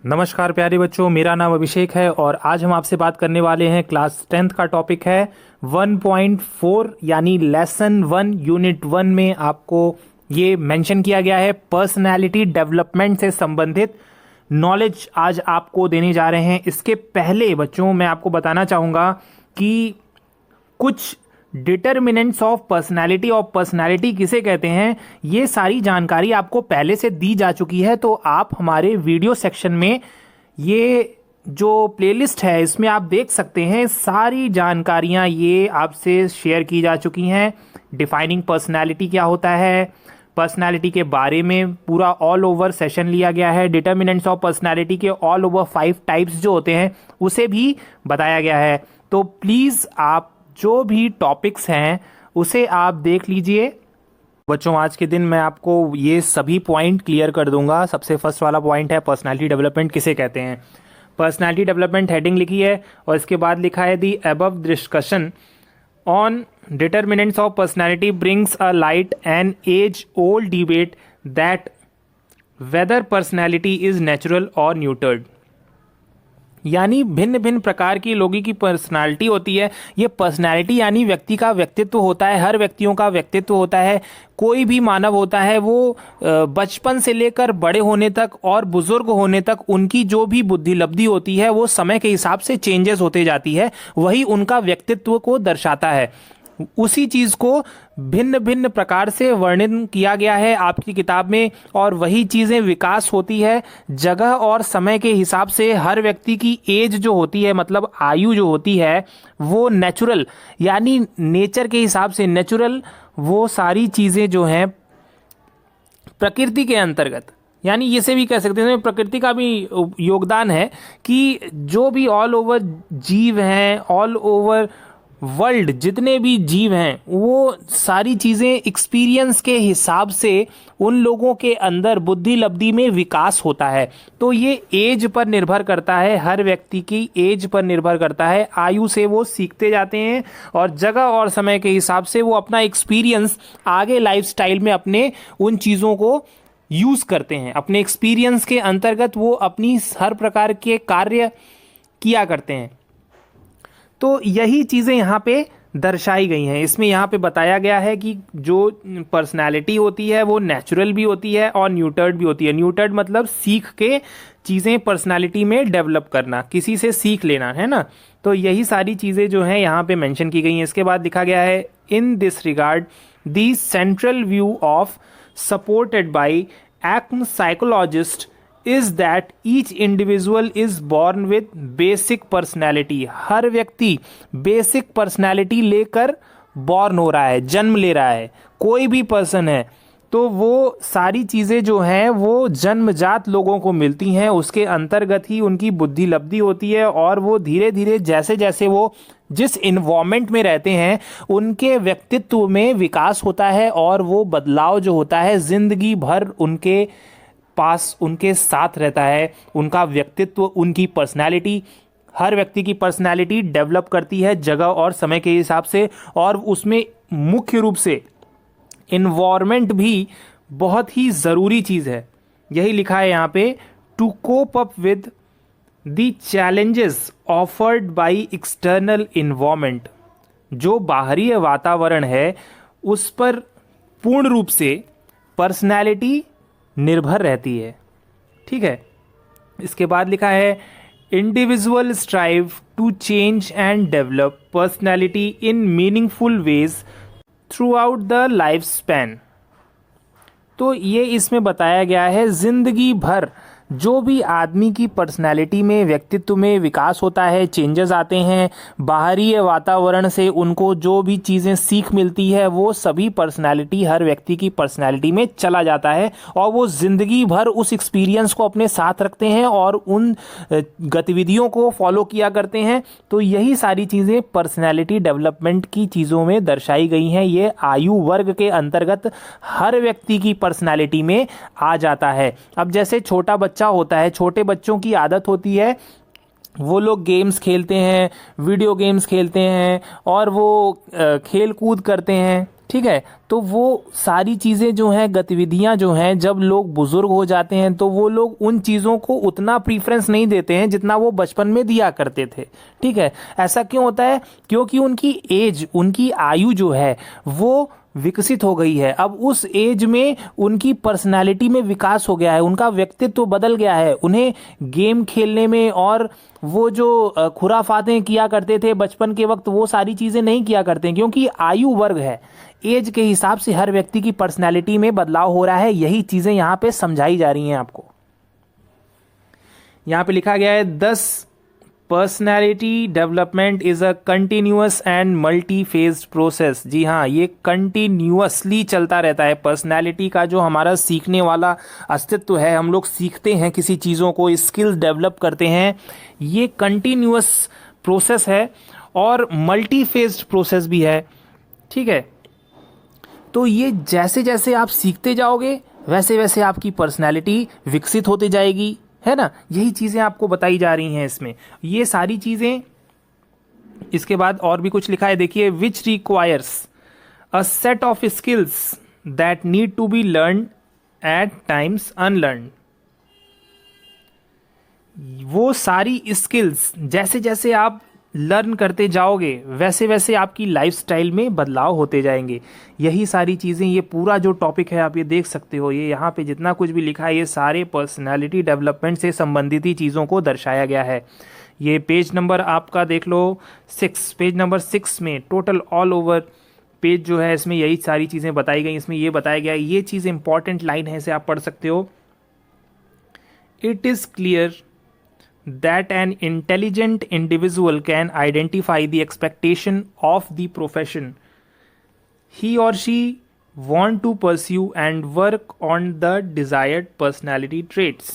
नमस्कार प्यारे बच्चों, मेरा नाम अभिषेक है और आज हम आपसे बात करने वाले हैं क्लास 10th का टॉपिक है 1.4 यानी लेसन 1 यूनिट 1 में आपको ये मेंशन किया गया है पर्सनालिटी डेवलपमेंट से संबंधित नॉलेज आज आपको देने जा रहे हैं। इसके पहले बच्चों मैं आपको बताना चाहूँगा कि कुछ डिटर्मिनेंट्स ऑफ पर्सनालिटी और पर्सनालिटी किसे कहते हैं, ये सारी जानकारी आपको पहले से दी जा चुकी है। तो आप हमारे वीडियो सेक्शन में ये जो प्लेलिस्ट है इसमें आप देख सकते हैं, सारी जानकारियां ये आपसे शेयर की जा चुकी हैं। डिफाइनिंग पर्सनालिटी क्या होता है, पर्सनालिटी के बारे में पूरा ऑल ओवर सेशन लिया गया है। डिटर्मिनेंट्स ऑफ पर्सनालिटी के ऑल ओवर 5 टाइप्स जो होते हैं उसे भी बताया गया है। तो प्लीज़ आप जो भी टॉपिक्स हैं उसे आप देख लीजिए। बच्चों आज के दिन मैं आपको ये सभी पॉइंट क्लियर कर दूंगा। सबसे फर्स्ट वाला पॉइंट है पर्सनालिटी डेवलपमेंट किसे कहते हैं। पर्सनालिटी डेवलपमेंट हेडिंग लिखी है और इसके बाद लिखा है the above discussion on determinants of personality brings a light an age old debate that whether personality is natural और न्यूटर्ड। यानी भिन्न भिन्न प्रकार की लोगों की पर्सनालिटी होती है। ये पर्सनालिटी यानी व्यक्ति का व्यक्तित्व होता है, हर व्यक्तियों का व्यक्तित्व होता है। कोई भी मानव होता है वो बचपन से लेकर बड़े होने तक और बुजुर्ग होने तक उनकी जो भी बुद्धि लब्धि होती है वो समय के हिसाब से चेंजेस होते जाती है, वही उनका व्यक्तित्व को दर्शाता है। उसी चीज को भिन्न भिन्न प्रकार से वर्णन किया गया है आपकी किताब में, और वही चीजें विकास होती है जगह और समय के हिसाब से। हर व्यक्ति की एज जो होती है, मतलब आयु जो होती है, वो नेचुरल यानी नेचर के हिसाब से नेचुरल, वो सारी चीजें जो हैं प्रकृति के अंतर्गत, यानी इसे भी कह सकते हैं प्रकृति का भी योगदान है कि जो भी ऑल ओवर जीव हैं, ऑल ओवर वर्ल्ड जितने भी जीव हैं, वो सारी चीज़ें एक्सपीरियंस के हिसाब से उन लोगों के अंदर बुद्धि लब्धि में विकास होता है। तो ये एज पर निर्भर करता है, हर व्यक्ति की एज पर निर्भर करता है। आयु से वो सीखते जाते हैं और जगह और समय के हिसाब से वो अपना एक्सपीरियंस आगे लाइफस्टाइल में अपने उन चीज़ों को यूज़ करते हैं। अपने एक्सपीरियंस के अंतर्गत वो अपनी हर प्रकार के कार्य किया करते हैं। तो यही चीज़ें यहाँ पे दर्शाई गई हैं। इसमें यहाँ पे बताया गया है कि जो पर्सनालिटी होती है वो नेचुरल भी होती है और न्यूटर्ड भी होती है। न्यूटर्ड मतलब सीख के चीज़ें पर्सनालिटी में डेवलप करना, किसी से सीख लेना, है ना। तो यही सारी चीज़ें जो हैं यहाँ पे मेंशन की गई हैं। इसके बाद लिखा गया है in this regard the central view of supported by एक्म psychologist is that each individual is born with basic personality। हर व्यक्ति बेसिक पर्सनैलिटी लेकर बॉर्न हो रहा है, जन्म ले रहा है। कोई भी पर्सन है तो वो सारी चीज़ें जो हैं वो जन्मजात लोगों को मिलती हैं, उसके अंतर्गत ही उनकी बुद्धि लब्धि होती है। और वो धीरे धीरे जैसे जैसे वो जिस इन्वायरमेंट में रहते हैं उनके व्यक्तित्व में विकास होता है और वो बदलाव जो होता है ज़िंदगी भर उनके पास उनके साथ रहता है। उनका व्यक्तित्व, उनकी पर्सनालिटी, हर व्यक्ति की पर्सनालिटी डेवलप करती है जगह और समय के हिसाब से, और उसमें मुख्य रूप से इन्वायरमेंट भी बहुत ही ज़रूरी चीज़ है। यही लिखा है यहाँ पे, to cope up with the challenges offered by external environment. जो बाहरी वातावरण है उस पर पूर्ण रूप से पर्सनालिटी निर्भर रहती है। ठीक है। इसके बाद लिखा है individual strive to change and develop personality in meaningful ways throughout the life span. तो ये इसमें बताया गया है जिंदगी भर जो भी आदमी की पर्सनैलिटी में, व्यक्तित्व में विकास होता है, चेंजेस आते हैं, बाहरी वातावरण से उनको जो भी चीज़ें सीख मिलती है वो सभी पर्सनैलिटी हर व्यक्ति की पर्सनैलिटी में चला जाता है और वो ज़िंदगी भर उस एक्सपीरियंस को अपने साथ रखते हैं और उन गतिविधियों को फॉलो किया करते हैं। तो यही सारी चीज़ें पर्सनैलिटी डेवलपमेंट की चीज़ों में दर्शाई गई हैं। ये आयु वर्ग के अंतर्गत हर व्यक्ति की पर्सनैलिटी में आ जाता है। अब जैसे छोटा बच्चा होता है, छोटे बच्चों की आदत होती है वो लोग गेम्स खेलते हैं, वीडियो गेम्स खेलते हैं और वो खेल कूद करते हैं, ठीक है। तो वो सारी चीज़ें जो हैं, गतिविधियां जो हैं, जब लोग बुजुर्ग हो जाते हैं तो वो लोग उन चीज़ों को उतना प्रीफरेंस नहीं देते हैं जितना वो बचपन में दिया करते थे, ठीक है। ऐसा क्यों होता है? क्योंकि उनकी एज, उनकी आयु जो है वो विकसित हो गई है। अब उस एज में उनकी पर्सनालिटी में विकास हो गया है, उनका व्यक्तित्व बदल गया है। उन्हें गेम खेलने में और वो जो खुराफातें किया करते थे बचपन के वक्त, वो सारी चीज़ें नहीं किया करते हैं, क्योंकि आयु वर्ग है। एज के हिसाब से हर व्यक्ति की पर्सनालिटी में बदलाव हो रहा है। यही चीज़ें यहाँ पे समझाई जा रही हैं आपको। यहाँ पे लिखा गया है 10 personality development is a continuous and multi phase process. जी हाँ, ये कंटिन्यूअसली चलता रहता है। पर्सनैलिटी का जो हमारा सीखने वाला अस्तित्व है, हम लोग सीखते हैं किसी चीज़ों को, स्किल्स डेवलप करते हैं, ये कंटिन्यूअस प्रोसेस है और मल्टी फेज प्रोसेस भी है, ठीक है। तो ये जैसे जैसे आप सीखते जाओगे वैसे वैसे आपकी पर्सनैलिटी विकसित होती जाएगी, है ना। यही चीज़ें आपको बताई जा रही हैं इसमें, ये सारी चीज़ें। इसके बाद और भी कुछ लिखा है, देखिए, which requires a set of skills that need to be learn at times unlearn. वो सारी स्किल्स जैसे जैसे आप लर्न करते जाओगे वैसे वैसे आपकी लाइफस्टाइल में बदलाव होते जाएंगे। यही सारी चीज़ें, ये पूरा जो टॉपिक है आप ये देख सकते हो, ये यहाँ पे जितना कुछ भी लिखा है ये सारे पर्सनालिटी डेवलपमेंट से संबंधित ही चीज़ों को दर्शाया गया है। ये पेज नंबर आपका देख लो 6, पेज नंबर 6 में टोटल ऑल ओवर पेज जो है इसमें यही सारी चीज़ें बताई गई। इसमें ये बताया गया है, ये चीज़ इंपॉर्टेंट लाइन है, इसे आप पढ़ सकते हो। It is clear that an intelligent individual can identify the expectation of the profession he or she want to pursue and work on the desired personality traits।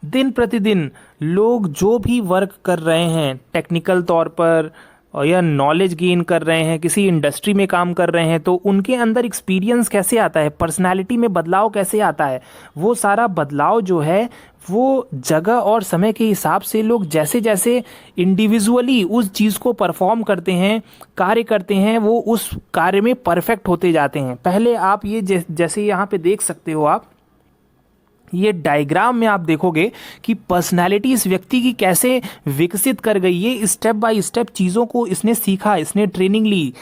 दिन प्रतिदिन लोग जो भी वर्क कर रहे हैं टेक्निकल तौर पर और या नॉलेज गेन कर रहे हैं, किसी इंडस्ट्री में काम कर रहे हैं, तो उनके अंदर एक्सपीरियंस कैसे आता है, पर्सनालिटी में बदलाव कैसे आता है, वो सारा बदलाव जो है वो जगह और समय के हिसाब से लोग जैसे जैसे इंडिविजुअली उस चीज़ को परफॉर्म करते हैं, कार्य करते हैं, वो उस कार्य में परफेक्ट होते जाते हैं। पहले आप ये जैसे यहाँ पे देख सकते हो, आप ये डायग्राम में आप देखोगे कि पर्सनालिटी इस व्यक्ति की कैसे विकसित कर गई। ये स्टेप बाय स्टेप चीज़ों को इसने सीखा, इसने ट्रेनिंग ली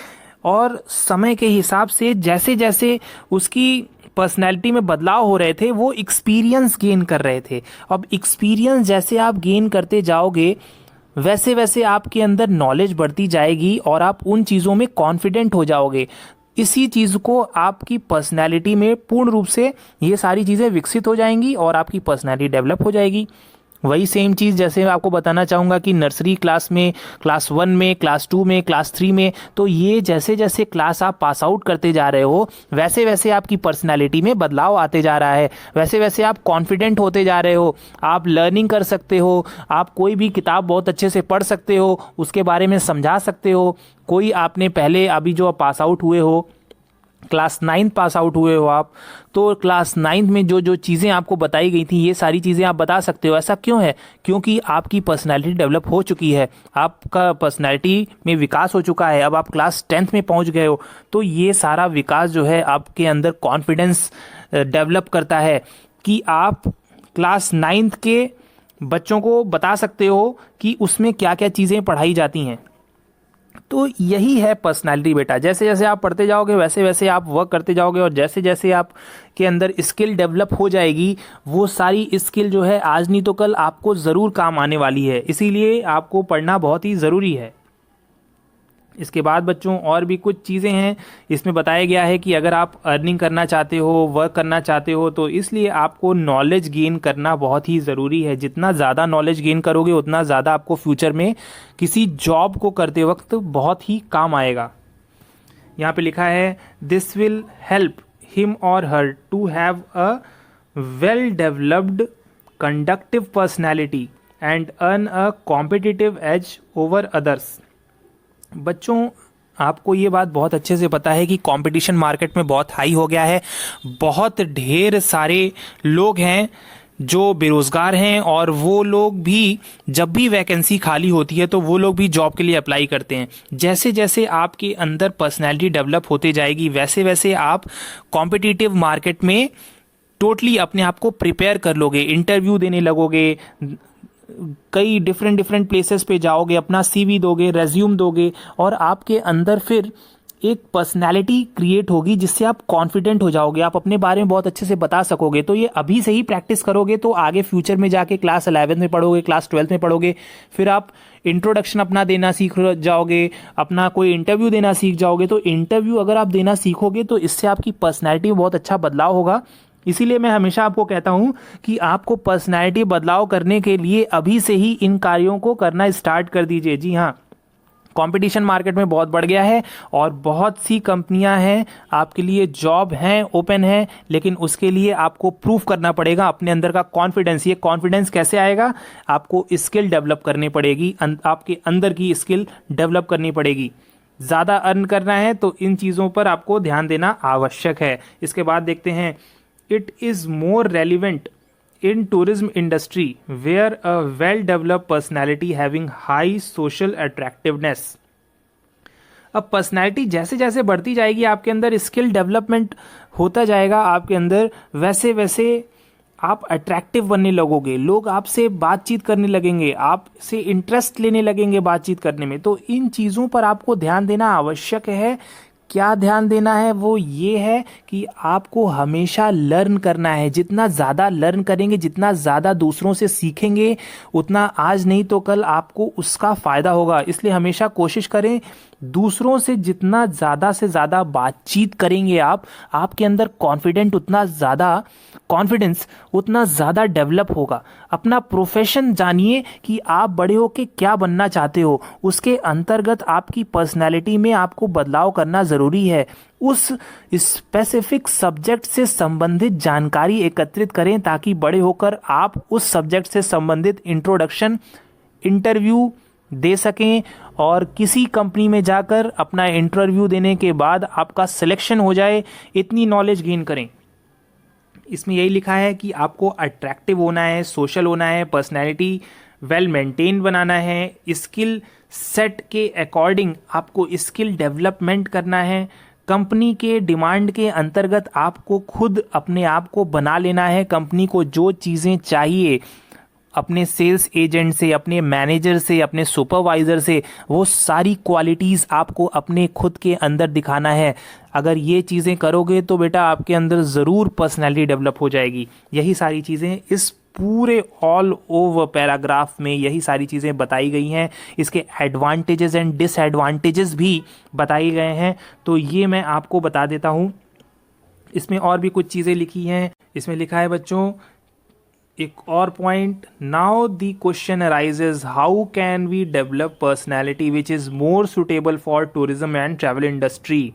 और समय के हिसाब से जैसे जैसे उसकी पर्सनैलिटी में बदलाव हो रहे थे वो एक्सपीरियंस गेन कर रहे थे। अब एक्सपीरियंस जैसे आप गेन करते जाओगे वैसे वैसे आपके अंदर नॉलेज बढ़ती जाएगी और आप उन चीज़ों में कॉन्फिडेंट हो जाओगे। इसी चीज़ को आपकी पर्सनैलिटी में पूर्ण रूप से ये सारी चीज़ें विकसित हो जाएंगी और आपकी पर्सनैलिटी डेवलप हो जाएगी। वही सेम चीज़ जैसे मैं आपको बताना चाहूँगा कि नर्सरी क्लास में, क्लास 1 में, क्लास 2 में, क्लास 3 में, तो ये जैसे जैसे क्लास आप पास आउट करते जा रहे हो वैसे वैसे आपकी पर्सनालिटी में बदलाव आते जा रहा है, वैसे वैसे आप कॉन्फिडेंट होते जा रहे हो, आप लर्निंग कर सकते हो, आप कोई भी किताब बहुत अच्छे से पढ़ सकते हो, उसके बारे में समझा सकते हो। कोई आपने पहले अभी जो पास आउट हुए हो, क्लास 9 पास आउट हुए हो आप, तो क्लास 9 में जो जो चीज़ें आपको बताई गई थी ये सारी चीज़ें आप बता सकते हो। ऐसा क्यों है? क्योंकि आपकी पर्सनैलिटी डेवलप हो चुकी है, आपका पर्सनैलिटी में विकास हो चुका है। अब आप क्लास 10th में पहुंच गए हो, तो ये सारा विकास जो है आपके अंदर कॉन्फिडेंस डेवलप करता है कि आप क्लास 9th के बच्चों को बता सकते हो कि उसमें क्या क्या चीज़ें पढ़ाई जाती हैं। तो यही है पर्सनालिटी बेटा। जैसे जैसे आप पढ़ते जाओगे वैसे वैसे आप वर्क करते जाओगे और जैसे जैसे आप के अंदर स्किल डेवलप हो जाएगी वो सारी स्किल जो है आज नहीं तो कल आपको ज़रूर काम आने वाली है। इसीलिए आपको पढ़ना बहुत ही ज़रूरी है। इसके बाद बच्चों और भी कुछ चीज़ें हैं। इसमें बताया गया है कि अगर आप अर्निंग करना चाहते हो, वर्क करना चाहते हो, तो इसलिए आपको नॉलेज गेन करना बहुत ही ज़रूरी है। जितना ज़्यादा नॉलेज गेन करोगे उतना ज़्यादा आपको फ्यूचर में किसी जॉब को करते वक्त बहुत ही काम आएगा। यहाँ पे लिखा है दिस विल हेल्प हिम और her to have a well developed conductive personality and earn a competitive edge over others. बच्चों आपको ये बात बहुत अच्छे से पता है कि कंपटीशन मार्केट में बहुत हाई हो गया है। बहुत ढेर सारे लोग हैं जो बेरोज़गार हैं और वो लोग भी जब भी वैकेंसी खाली होती है तो वो लोग भी जॉब के लिए अप्लाई करते हैं। जैसे जैसे आपके अंदर पर्सनैलिटी डेवलप होते जाएगी वैसे वैसे आप कॉम्पिटिटिव मार्केट में टोटली अपने आप को प्रिपेयर कर लोगे, इंटरव्यू देने लगोगे, कई डिफरेंट प्लेसेस पे जाओगे, अपना सीवी दोगे, रेज्यूम दोगे और आपके अंदर फिर एक पर्सनैलिटी क्रिएट होगी जिससे आप कॉन्फिडेंट हो जाओगे, आप अपने बारे में बहुत अच्छे से बता सकोगे। तो ये अभी से ही प्रैक्टिस करोगे तो आगे फ्यूचर में जाके क्लास 11 में पढ़ोगे, क्लास 12 में पढ़ोगे, फिर आप इंट्रोडक्शन अपना देना सीख जाओगे, अपना कोई इंटरव्यू देना सीख जाओगे। तो इंटरव्यू अगर आप देना सीखोगे तो इससे आपकी पर्सनैलिटी में बहुत अच्छा बदलाव होगा। इसीलिए मैं हमेशा आपको कहता हूं कि आपको पर्सनैलिटी बदलाव करने के लिए अभी से ही इन कार्यों को करना स्टार्ट कर दीजिए। जी हाँ, कंपटीशन मार्केट में बहुत बढ़ गया है और बहुत सी कंपनियां हैं, आपके लिए जॉब हैं, ओपन है, लेकिन उसके लिए आपको प्रूफ करना पड़ेगा अपने अंदर का कॉन्फिडेंस। ये कॉन्फिडेंस कैसे आएगा? आपको स्किल डेवलप करनी पड़ेगी, आपके अंदर की स्किल डेवलप करनी पड़ेगी। ज़्यादा अर्न करना है तो इन चीज़ों पर आपको ध्यान देना आवश्यक है। इसके बाद देखते हैं, it is more relevant in tourism industry where a well developed personality having high social attractiveness। अब पर्सनैलिटी जैसे जैसे बढ़ती जाएगी, आपके अंदर स्किल डेवलपमेंट होता जाएगा आपके अंदर, वैसे वैसे आप अट्रैक्टिव बनने लगोगे, लोग आपसे बातचीत करने लगेंगे, आपसे इंटरेस्ट लेने लगेंगे बातचीत करने में। तो इन चीज़ों पर आपको ध्यान देना आवश्यक है। क्या ध्यान देना है? वो ये है कि आपको हमेशा लर्न करना है। जितना ज़्यादा लर्न करेंगे, जितना ज़्यादा दूसरों से सीखेंगे, उतना आज नहीं तो कल आपको उसका फ़ायदा होगा। इसलिए हमेशा कोशिश करें, दूसरों से जितना ज़्यादा से ज़्यादा बातचीत करेंगे आपके अंदर कॉन्फिडेंस उतना ज़्यादा डेवलप होगा। अपना प्रोफेशन जानिए कि आप बड़े होके क्या बनना चाहते हो, उसके अंतर्गत आपकी पर्सनैलिटी में आपको बदलाव करना ज़रूरी है। उस स्पेसिफिक सब्जेक्ट से संबंधित जानकारी एकत्रित करें ताकि बड़े होकर आप उस सब्जेक्ट से संबंधित इंट्रोडक्शन इंटरव्यू दे सकें और किसी कंपनी में जाकर अपना इंटरव्यू देने के बाद आपका सिलेक्शन हो जाए। इतनी नॉलेज गेन करें। इसमें यही लिखा है कि आपको अट्रैक्टिव होना है, सोशल होना है, पर्सनैलिटी वेल मेंटेन बनाना है, स्किल सेट के अकॉर्डिंग आपको स्किल डेवलपमेंट करना है, कंपनी के डिमांड के अंतर्गत आपको खुद अपने आप को बना लेना है। कंपनी को जो चीज़ें चाहिए अपने सेल्स एजेंट से, अपने मैनेजर से, अपने सुपरवाइज़र से, वो सारी क्वालिटीज़ आपको अपने खुद के अंदर दिखाना है। अगर ये चीज़ें करोगे तो बेटा आपके अंदर ज़रूर पर्सनैलिटी डेवलप हो जाएगी। यही सारी चीज़ें इस पूरे ऑल ओवर पैराग्राफ में यही सारी चीज़ें बताई गई हैं। इसके एडवांटेजेस एंड डिसएडवांटेजेस भी बताए गए हैं, तो ये मैं आपको बता देता हूँ। इसमें और भी कुछ चीज़ें लिखी हैं। इसमें लिखा है बच्चों, एक और point, now the question arises, how can we develop personality which is more suitable for tourism and travel industry.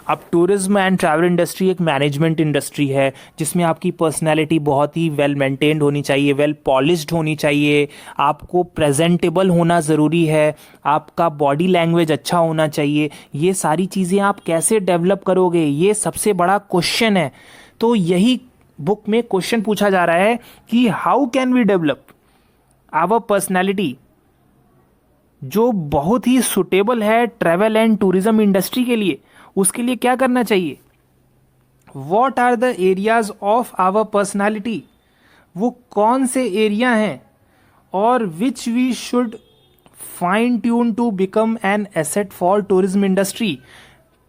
अब टूरिज्म एंड ट्रैवल इंडस्ट्री एक मैनेजमेंट इंडस्ट्री है जिसमें आपकी पर्सनैलिटी बहुत ही वेल मेंटेन्ड होनी चाहिए, वेल पॉलिश्ड होनी चाहिए, आपको प्रेजेंटेबल होना ज़रूरी है, आपका बॉडी लैंग्वेज अच्छा होना चाहिए। ये सारी चीज़ें आप कैसे डेवलप करोगे, ये सबसे बड़ा क्वेश्चन है। तो यही बुक में क्वेश्चन पूछा जा रहा है कि how can we develop our personality, जो बहुत ही सुटेबल है ट्रैवल एंड टूरिज्म इंडस्ट्री के लिए। उसके लिए क्या करना चाहिए? What are the areas of our personality, वो कौन से एरिया हैं और which we should fine tune to become an asset for tourism industry.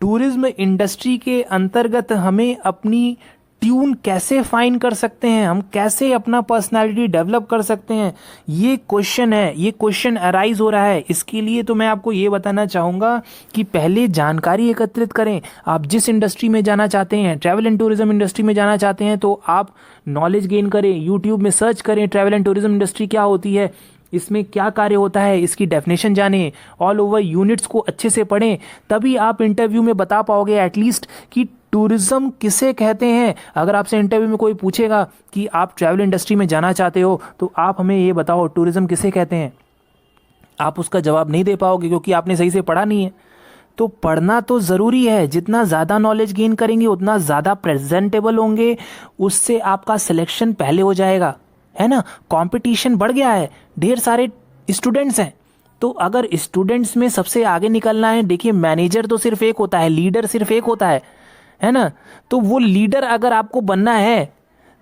Tourism industry के अंतर्गत हमें अपनी ट्यून कैसे फाइन कर सकते हैं, हम कैसे अपना पर्सनालिटी डेवलप कर सकते हैं, ये क्वेश्चन है, ये क्वेश्चन अराइज हो रहा है। इसके लिए तो मैं आपको ये बताना चाहूँगा कि पहले जानकारी एकत्रित करें। आप जिस इंडस्ट्री में जाना चाहते हैं, ट्रैवल एंड टूरिज्म इंडस्ट्री में जाना चाहते हैं, तो आप नॉलेज गेन करें, यूट्यूब में सर्च करें ट्रैवल एंड टूरिज्म इंडस्ट्री क्या होती है, इसमें क्या कार्य होता है, इसकी डेफिनेशन जानें, ऑल ओवर यूनिट्स को अच्छे से पढ़ें, तभी आप इंटरव्यू में बता पाओगे एटलीस्ट कि टूरिज्म किसे कहते हैं। अगर आपसे इंटरव्यू में कोई पूछेगा कि आप ट्रैवल इंडस्ट्री में जाना चाहते हो तो आप हमें ये बताओ टूरिज्म किसे कहते हैं, आप उसका जवाब नहीं दे पाओगे क्योंकि आपने सही से पढ़ा नहीं है। तो पढ़ना तो ज़रूरी है, जितना ज़्यादा नॉलेज गेन करेंगे उतना ज़्यादा प्रेजेंटेबल होंगे, उससे आपका सिलेक्शन पहले हो जाएगा। है ना, कंपटीशन बढ़ गया है, ढेर सारे स्टूडेंट्स हैं। तो अगर स्टूडेंट्स में सबसे आगे निकलना है, देखिए मैनेजर तो सिर्फ एक होता है, लीडर सिर्फ एक होता है ना। तो वो लीडर अगर आपको बनना है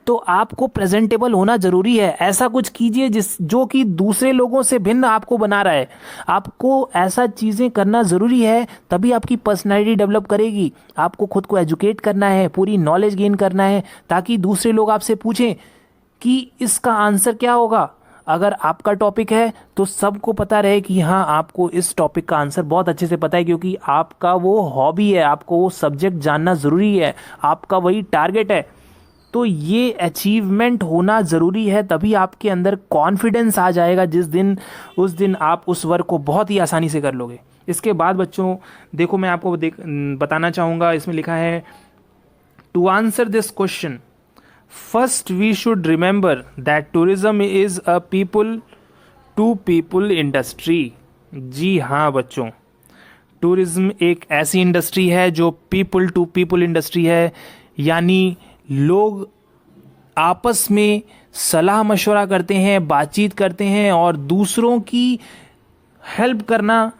तो आपको प्रेजेंटेबल होना जरूरी है। ऐसा कुछ कीजिए जो कि दूसरे लोगों से भिन्न आपको बना रहा है। आपको ऐसा चीज़ें करना ज़रूरी है, तभी आपकी पर्सनैलिटी डेवलप करेगी। आपको खुद को एजुकेट करना है, पूरी नॉलेज गेन करना है, ताकि दूसरे लोग आपसे पूछें कि इसका आंसर क्या होगा। अगर आपका टॉपिक है तो सबको पता रहे कि हाँ, आपको इस टॉपिक का आंसर बहुत अच्छे से पता है, क्योंकि आपका वो हॉबी है, आपको वो सब्जेक्ट जानना ज़रूरी है, आपका वही टारगेट है। तो ये अचीवमेंट होना ज़रूरी है, तभी आपके अंदर कॉन्फिडेंस आ जाएगा। उस दिन आप उस वर्क को बहुत ही आसानी से कर लोगे। इसके बाद बच्चों देखो, मैं आपको बताना चाहूँगा, इसमें लिखा है to answer this question first we should remember that tourism is a people to people industry. जी हाँ बच्चों, टूरिज्म एक ऐसी इंडस्ट्री है जो पीपल टू पीपल इंडस्ट्री है, यानी लोग आपस में सलाह मशवरा करते हैं, बातचीत करते हैं, और दूसरों की हेल्प करना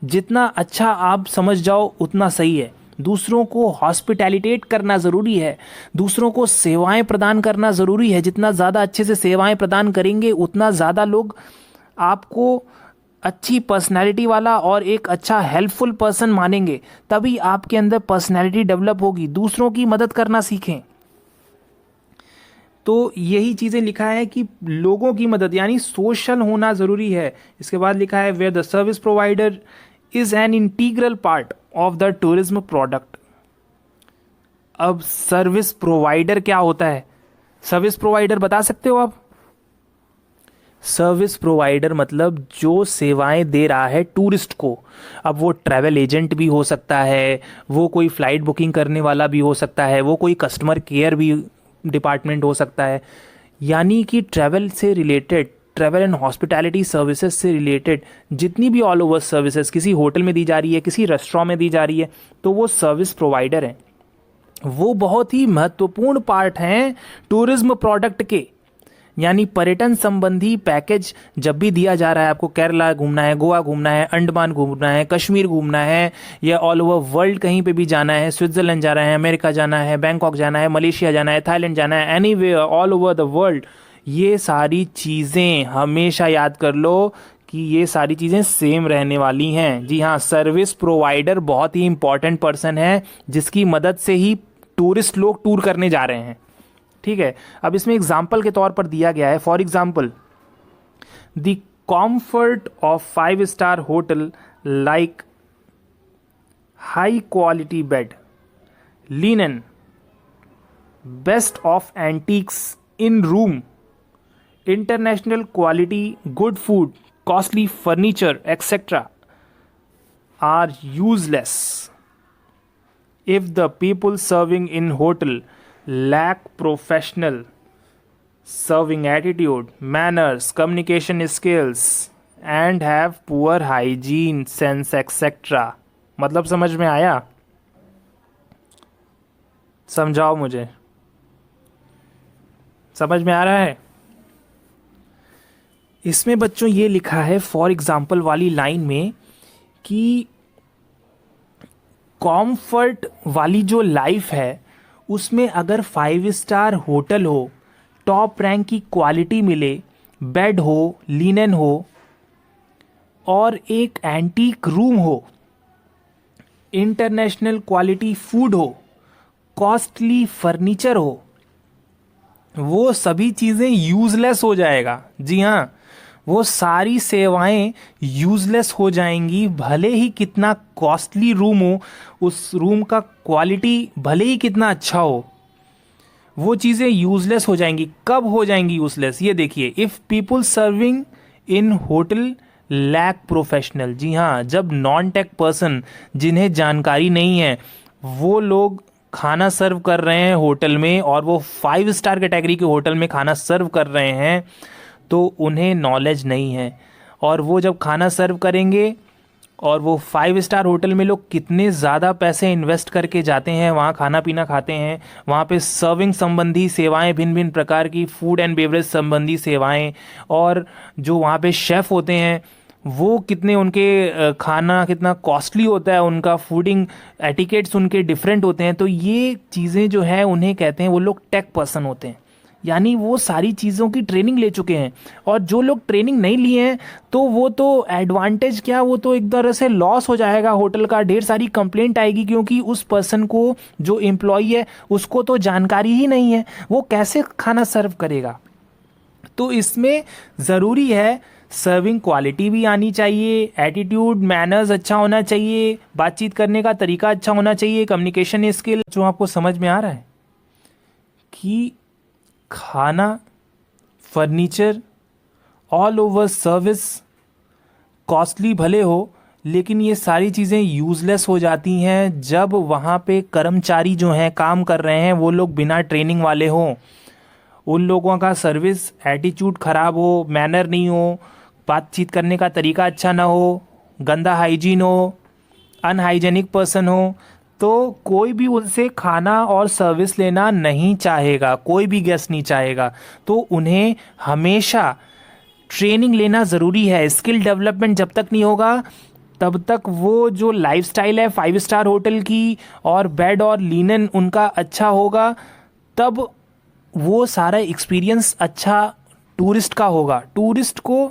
जितना अच्छा आप समझ जाओ उतना सही है। दूसरों को हॉस्पिटैलिटेट करना ज़रूरी है, दूसरों को सेवाएं प्रदान करना ज़रूरी है। जितना ज़्यादा अच्छे से सेवाएं प्रदान करेंगे उतना ज़्यादा लोग आपको अच्छी पर्सनैलिटी वाला और एक अच्छा हेल्पफुल पर्सन मानेंगे। तभी आपके अंदर पर्सनैलिटी डेवलप होगी। दूसरों की मदद करना सीखें। तो यही चीज़ें लिखा है कि लोगों की मदद यानी सोशल होना ज़रूरी है। इसके बाद लिखा है where the service provider is an integral part of the tourism product. अब सर्विस प्रोवाइडर क्या होता है? सर्विस प्रोवाइडर बता सकते हो आप? सर्विस प्रोवाइडर मतलब जो सेवाएं दे रहा है टूरिस्ट को। अब वो ट्रैवल एजेंट भी हो सकता है, वो कोई फ्लाइट बुकिंग करने वाला भी हो सकता है, वो कोई कस्टमर केयर भी डिपार्टमेंट हो सकता है। यानी कि ट्रैवल से related, travel and hospitality services से रिलेटेड जितनी भी ऑल ओवर सर्विसेज किसी होटल में दी जा रही है, किसी रेस्टोरेंट में दी जा रही है, तो वो सर्विस प्रोवाइडर हैं। वो बहुत ही महत्वपूर्ण पार्ट हैं टूरिज्म प्रोडक्ट के। यानी पर्यटन संबंधी पैकेज जब भी दिया जा रहा है, आपको केरला घूमना है, गोवा घूमना है, अंडमान घूमना है, कश्मीर घूमना है, या ऑल ओवर वर्ल्ड कहीं पे भी जाना है, स्विट्जरलैंड जाना है, अमेरिका जाना है, बैंकॉक जाना है, मलेशिया जाना है, थाईलैंड जाना है, anywhere all over the world, ये सारी चीज़ें हमेशा याद कर लो कि ये सारी चीज़ें सेम रहने वाली हैं। जी हाँ, सर्विस प्रोवाइडर बहुत ही इंपॉर्टेंट पर्सन है जिसकी मदद से ही टूरिस्ट लोग टूर करने जा रहे हैं। ठीक है, अब इसमें एग्जाम्पल के तौर पर दिया गया है, for example the comfort of 5 star hotel like high quality bed, linen, best of antiques in room, international quality good food, costly furniture etcetera are useless if the people serving in hotel lack professional serving attitude, manners, communication skills and have poor hygiene sense etc. मतलब समझ में आया? समझाओ मुझे, समझ में आ रहा है? इसमें बच्चों ये लिखा है फॉर एग्जाम्पल वाली लाइन में कि कॉम्फर्ट वाली जो लाइफ है उसमें अगर 5 स्टार होटल हो, टॉप रैंक की क्वालिटी मिले, बेड हो, लिनन हो, और एक एंटीक रूम हो, इंटरनेशनल क्वालिटी फूड हो, कॉस्टली फर्नीचर हो, वो सभी चीज़ें यूजलेस हो जाएगा। जी हाँ, वो सारी सेवाएं यूजलेस हो जाएंगी। भले ही कितना कॉस्टली रूम हो, उस रूम का क्वालिटी भले ही कितना अच्छा हो, वो चीज़ें यूजलेस हो जाएंगी। कब हो जाएंगी यूजलेस? ये देखिए, if people serving in hotel lack professional. जी हाँ, जब नॉन टेक पर्सन, जिन्हें जानकारी नहीं है, वो लोग खाना सर्व कर रहे हैं होटल में, और वो 5 स्टार कैटेगरी के होटल में खाना सर्व कर रहे हैं, तो उन्हें नॉलेज नहीं है। और वो जब खाना सर्व करेंगे और वो 5 स्टार होटल में लोग कितने ज़्यादा पैसे इन्वेस्ट करके जाते हैं, वहाँ खाना पीना खाते हैं, वहाँ पे सर्विंग संबंधी सेवाएं, भिन्न भिन्न प्रकार की फूड एंड बेवरेज संबंधी सेवाएं, और जो वहाँ पे शेफ़ होते हैं वो कितने, उनके खाना कितना कॉस्टली होता है, उनका फूडिंग एटिकेट्स उनके डिफरेंट होते हैं। तो ये चीज़ें जो है उन्हें कहते हैं, वो लोग टेक पर्सन होते हैं, यानी वो सारी चीज़ों की ट्रेनिंग ले चुके हैं। और जो लोग ट्रेनिंग नहीं लिए हैं तो वो तो एडवांटेज क्या, वो तो एक तरह से लॉस हो जाएगा होटल का, ढेर सारी कंप्लेंट आएगी, क्योंकि उस पर्सन को, जो एम्प्लॉई है उसको तो जानकारी ही नहीं है, वो कैसे खाना सर्व करेगा। तो इसमें ज़रूरी है सर्विंग क्वालिटी भी आनी चाहिए, एटीट्यूड मैनर्स अच्छा होना चाहिए, बातचीत करने का तरीका अच्छा होना चाहिए, कम्युनिकेशन स्किल। जो आपको समझ में आ रहा है कि खाना, furniture, all over service costly भले हो, लेकिन ये सारी चीज़ें यूज़लेस हो जाती हैं जब वहाँ पे कर्मचारी जो हैं, काम कर रहे हैं, वो लोग बिना ट्रेनिंग वाले हों, उन लोगों का सर्विस एटीट्यूड ख़राब हो, मैनर नहीं हो, बातचीत करने का तरीका अच्छा ना हो, गंदा हाइजीन हो, अनहाइजेनिक पर्सन हो, तो कोई भी उनसे खाना और सर्विस लेना नहीं चाहेगा, कोई भी गेस्ट नहीं चाहेगा। तो उन्हें हमेशा ट्रेनिंग लेना ज़रूरी है। स्किल डेवलपमेंट जब तक नहीं होगा तब तक वो जो लाइफस्टाइल है 5 स्टार होटल की, और बेड और लिनन उनका अच्छा होगा, तब वो सारा एक्सपीरियंस अच्छा टूरिस्ट का होगा। टूरिस्ट को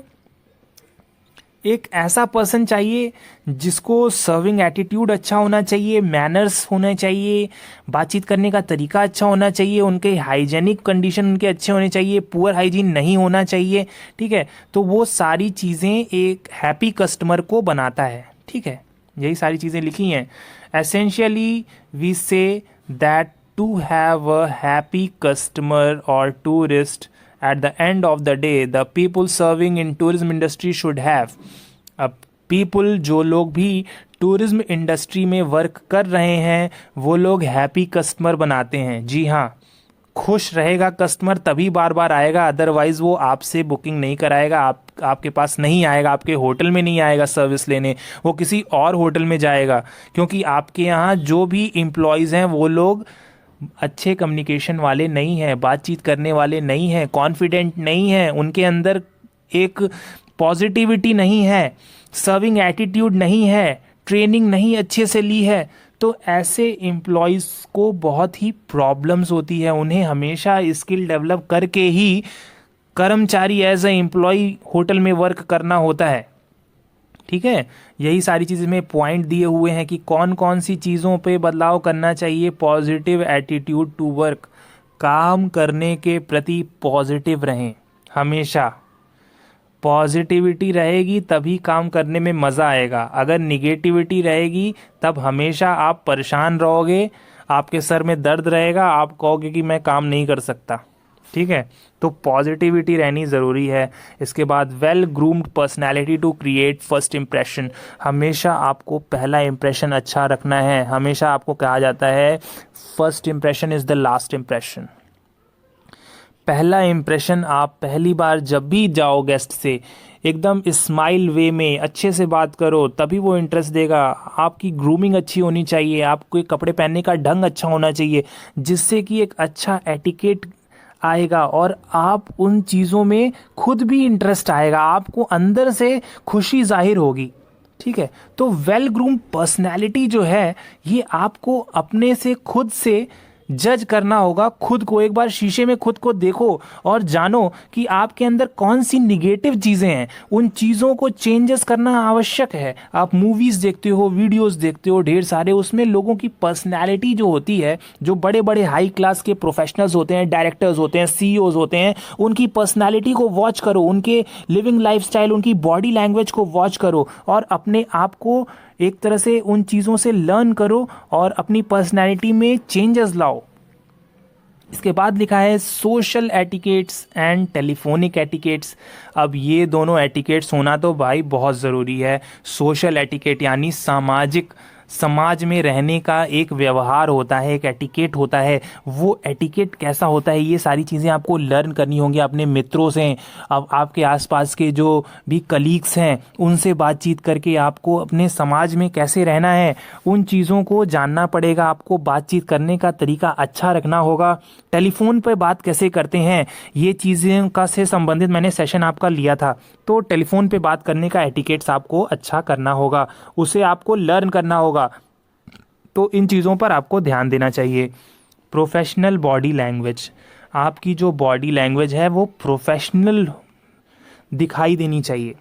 एक ऐसा पर्सन चाहिए जिसको सर्विंग एटीट्यूड अच्छा होना चाहिए, मैनर्स होने चाहिए, बातचीत करने का तरीका अच्छा होना चाहिए, उनके हाइजेनिक कंडीशन उनके अच्छे होने चाहिए, पुअर हाइजीन नहीं होना चाहिए। ठीक है, तो वो सारी चीज़ें एक हैप्पी कस्टमर को बनाता है। ठीक है, यही सारी चीज़ें लिखी हैं। Essentially we say that to have a happy customer और tourist at the end of the day the people serving in tourism industry should have। अब people, जो लोग भी टूरिज्म इंडस्ट्री में वर्क कर रहे हैं, वो लोग हैप्पी कस्टमर बनाते हैं। जी हाँ, खुश रहेगा कस्टमर तभी बार बार आएगा, अदरवाइज़ वो आपसे बुकिंग नहीं कराएगा, आपके पास नहीं आएगा, आपके होटल में नहीं आएगा सर्विस लेने, वो किसी और होटल में जाएगा, क्योंकि आपके यहाँ जो भी एम्प्लॉयज़ हैं वो लोग अच्छे कम्युनिकेशन वाले नहीं हैं, बातचीत करने वाले नहीं हैं, कॉन्फिडेंट नहीं हैं, उनके अंदर एक पॉजिटिविटी नहीं है, सर्विंग एटीट्यूड नहीं है, ट्रेनिंग नहीं अच्छे से ली है। तो ऐसे एम्प्लॉयज़ को बहुत ही प्रॉब्लम्स होती है। उन्हें हमेशा स्किल डेवलप करके ही कर्मचारी एज ए एम्प्लॉय होटल में वर्क करना होता है। ठीक है, यही सारी चीज़ें में पॉइंट दिए हुए हैं कि कौन कौन सी चीज़ों पे बदलाव करना चाहिए। पॉजिटिव एटीट्यूड टू वर्क, काम करने के प्रति पॉजिटिव रहें, हमेशा पॉजिटिविटी रहेगी तभी काम करने में मज़ा आएगा। अगर निगेटिविटी रहेगी तब हमेशा आप परेशान रहोगे, आपके सर में दर्द रहेगा, आप कहोगे कि मैं काम नहीं कर सकता। ठीक है, तो पॉजिटिविटी रहनी ज़रूरी है। इसके बाद well groomed personality to create first impression, हमेशा आपको पहला इम्प्रेशन अच्छा रखना है। हमेशा आपको कहा जाता है first impression is the last impression. पहला इम्प्रेशन, आप पहली बार जब भी जाओ गेस्ट से एकदम स्माइल वे में अच्छे से बात करो, तभी वो इंटरेस्ट देगा। आपकी ग्रूमिंग अच्छी होनी चाहिए, आपको कपड़े पहनने का ढंग अच्छा होना चाहिए, जिससे कि एक अच्छा एटिकेट आएगा और आप उन चीज़ों में खुद भी इंटरेस्ट आएगा, आपको अंदर से खुशी जाहिर होगी। ठीक है, तो वेल ग्रूम पर्सनैलिटी जो है ये आपको अपने से खुद से जज करना होगा। खुद को एक बार शीशे में खुद को देखो और जानो कि आपके अंदर कौन सी निगेटिव चीज़ें हैं, उन चीज़ों को चेंजेस करना आवश्यक है। आप मूवीज़ देखते हो, वीडियोस देखते हो ढेर सारे, उसमें लोगों की पर्सनैलिटी जो होती है, जो बड़े बड़े हाई क्लास के प्रोफेशनल्स होते हैं, डायरेक्टर्स होते हैं, सीईओज होते हैं, उनकी पर्सनैलिटी को वॉच करो, उनके लिविंग लाइफस्टाइल, उनकी बॉडी लैंग्वेज को वॉच करो और अपने आप को एक तरह से उन चीज़ों से लर्न करो और अपनी पर्सनैलिटी में चेंजेस लाओ। इसके बाद लिखा है social etiquettes and telephonic etiquettes. अब ये दोनों एटिकेट्स होना तो भाई बहुत ज़रूरी है। सोशल एटिकेट यानी सामाजिक समाज में रहने का एक व्यवहार होता है, एक एटिकेट होता है, वो एटिकेट कैसा होता है, ये सारी चीज़ें आपको लर्न करनी होंगी अपने मित्रों से। अब आपके आसपास के जो भी कलीग्स हैं उनसे बातचीत करके आपको अपने समाज में कैसे रहना है उन चीज़ों को जानना पड़ेगा। आपको बातचीत करने का तरीका अच्छा रखना होगा। टेलीफोन पर बात कैसे करते हैं ये चीज़ें का से संबंधित मैंने सेशन आपका लिया था। तो टेलीफोन पे बात करने का एटिकेट्स आपको अच्छा करना होगा, उसे आपको लर्न करना होगा। तो इन चीज़ों पर आपको ध्यान देना चाहिए। प्रोफेशनल बॉडी लैंग्वेज, आपकी जो बॉडी लैंग्वेज है वो प्रोफेशनल दिखाई देनी चाहिए।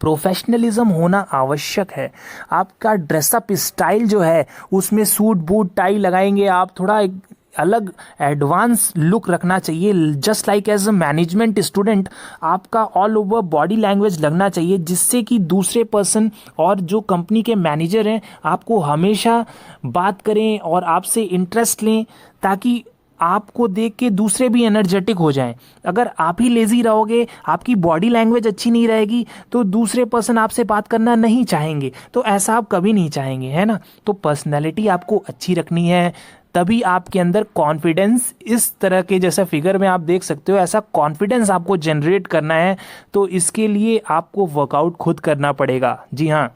प्रोफेशनलिज्म होना आवश्यक है। आपका ड्रेसअप स्टाइल जो है उसमें सूट बूट टाई लगाएंगे आप, थोड़ा एक अलग एडवांस लुक रखना चाहिए। Just like as a management student आपका ऑल ओवर बॉडी लैंग्वेज लगना चाहिए, जिससे कि दूसरे पर्सन और जो कंपनी के मैनेजर हैं आपको हमेशा बात करें और आपसे इंटरेस्ट लें, ताकि आपको देख के दूसरे भी एनर्जेटिक हो जाएं। अगर आप ही लेजी रहोगे, आपकी बॉडी लैंग्वेज अच्छी नहीं रहेगी, तो दूसरे पर्सन आपसे बात करना नहीं चाहेंगे। तो ऐसा आप कभी नहीं चाहेंगे, है ना। तो पर्सनैलिटी आपको अच्छी रखनी है, तभी आपके अंदर कॉन्फिडेंस, इस तरह के जैसा फिगर में आप देख सकते हो ऐसा कॉन्फिडेंस आपको जनरेट करना है। तो इसके लिए आपको वर्कआउट खुद करना पड़ेगा। जी हाँ,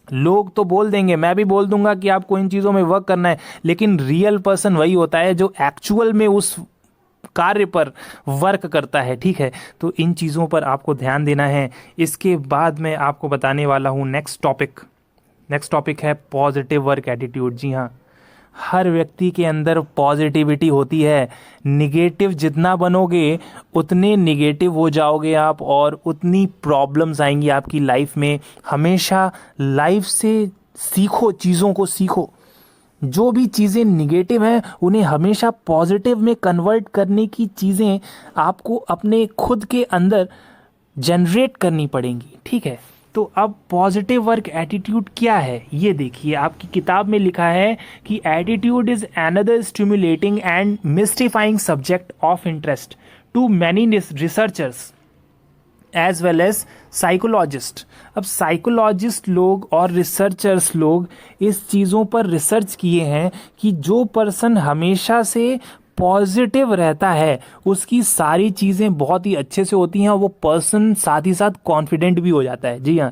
लोग तो बोल देंगे, मैं भी बोल दूंगा कि आपको इन चीज़ों में वर्क करना है, लेकिन रियल पर्सन वही होता है जो एक्चुअल में उस कार्य पर वर्क करता है। ठीक है, तो इन चीज़ों पर आपको ध्यान देना है। इसके बाद मैं आपको बताने वाला हूँ नेक्स्ट टॉपिक है पॉजिटिव वर्क एटीट्यूड। जी हाँ, हर व्यक्ति के अंदर पॉजिटिविटी होती है। निगेटिव जितना बनोगे उतने निगेटिव हो जाओगे आप, और उतनी प्रॉब्लम्स आएंगी आपकी लाइफ में। हमेशा लाइफ से सीखो, चीज़ों को सीखो। जो भी चीज़ें निगेटिव हैं उन्हें हमेशा पॉजिटिव में कन्वर्ट करने की चीज़ें आपको अपने खुद के अंदर जनरेट करनी पड़ेंगी। ठीक है, तो अब पॉजिटिव वर्क एटीट्यूड क्या है ये देखिए। आपकी किताब में लिखा है कि attitude is another stimulating and mystifying subject of interest to many researchers as well as psychologist. अब साइकोलॉजिस्ट लोग और रिसर्चर्स लोग इस चीज़ों पर रिसर्च किए हैं कि जो पर्सन हमेशा से पॉजिटिव रहता है उसकी सारी चीज़ें बहुत ही अच्छे से होती हैं, और वो पर्सन साथ ही साथ कॉन्फिडेंट भी हो जाता है। जी हाँ,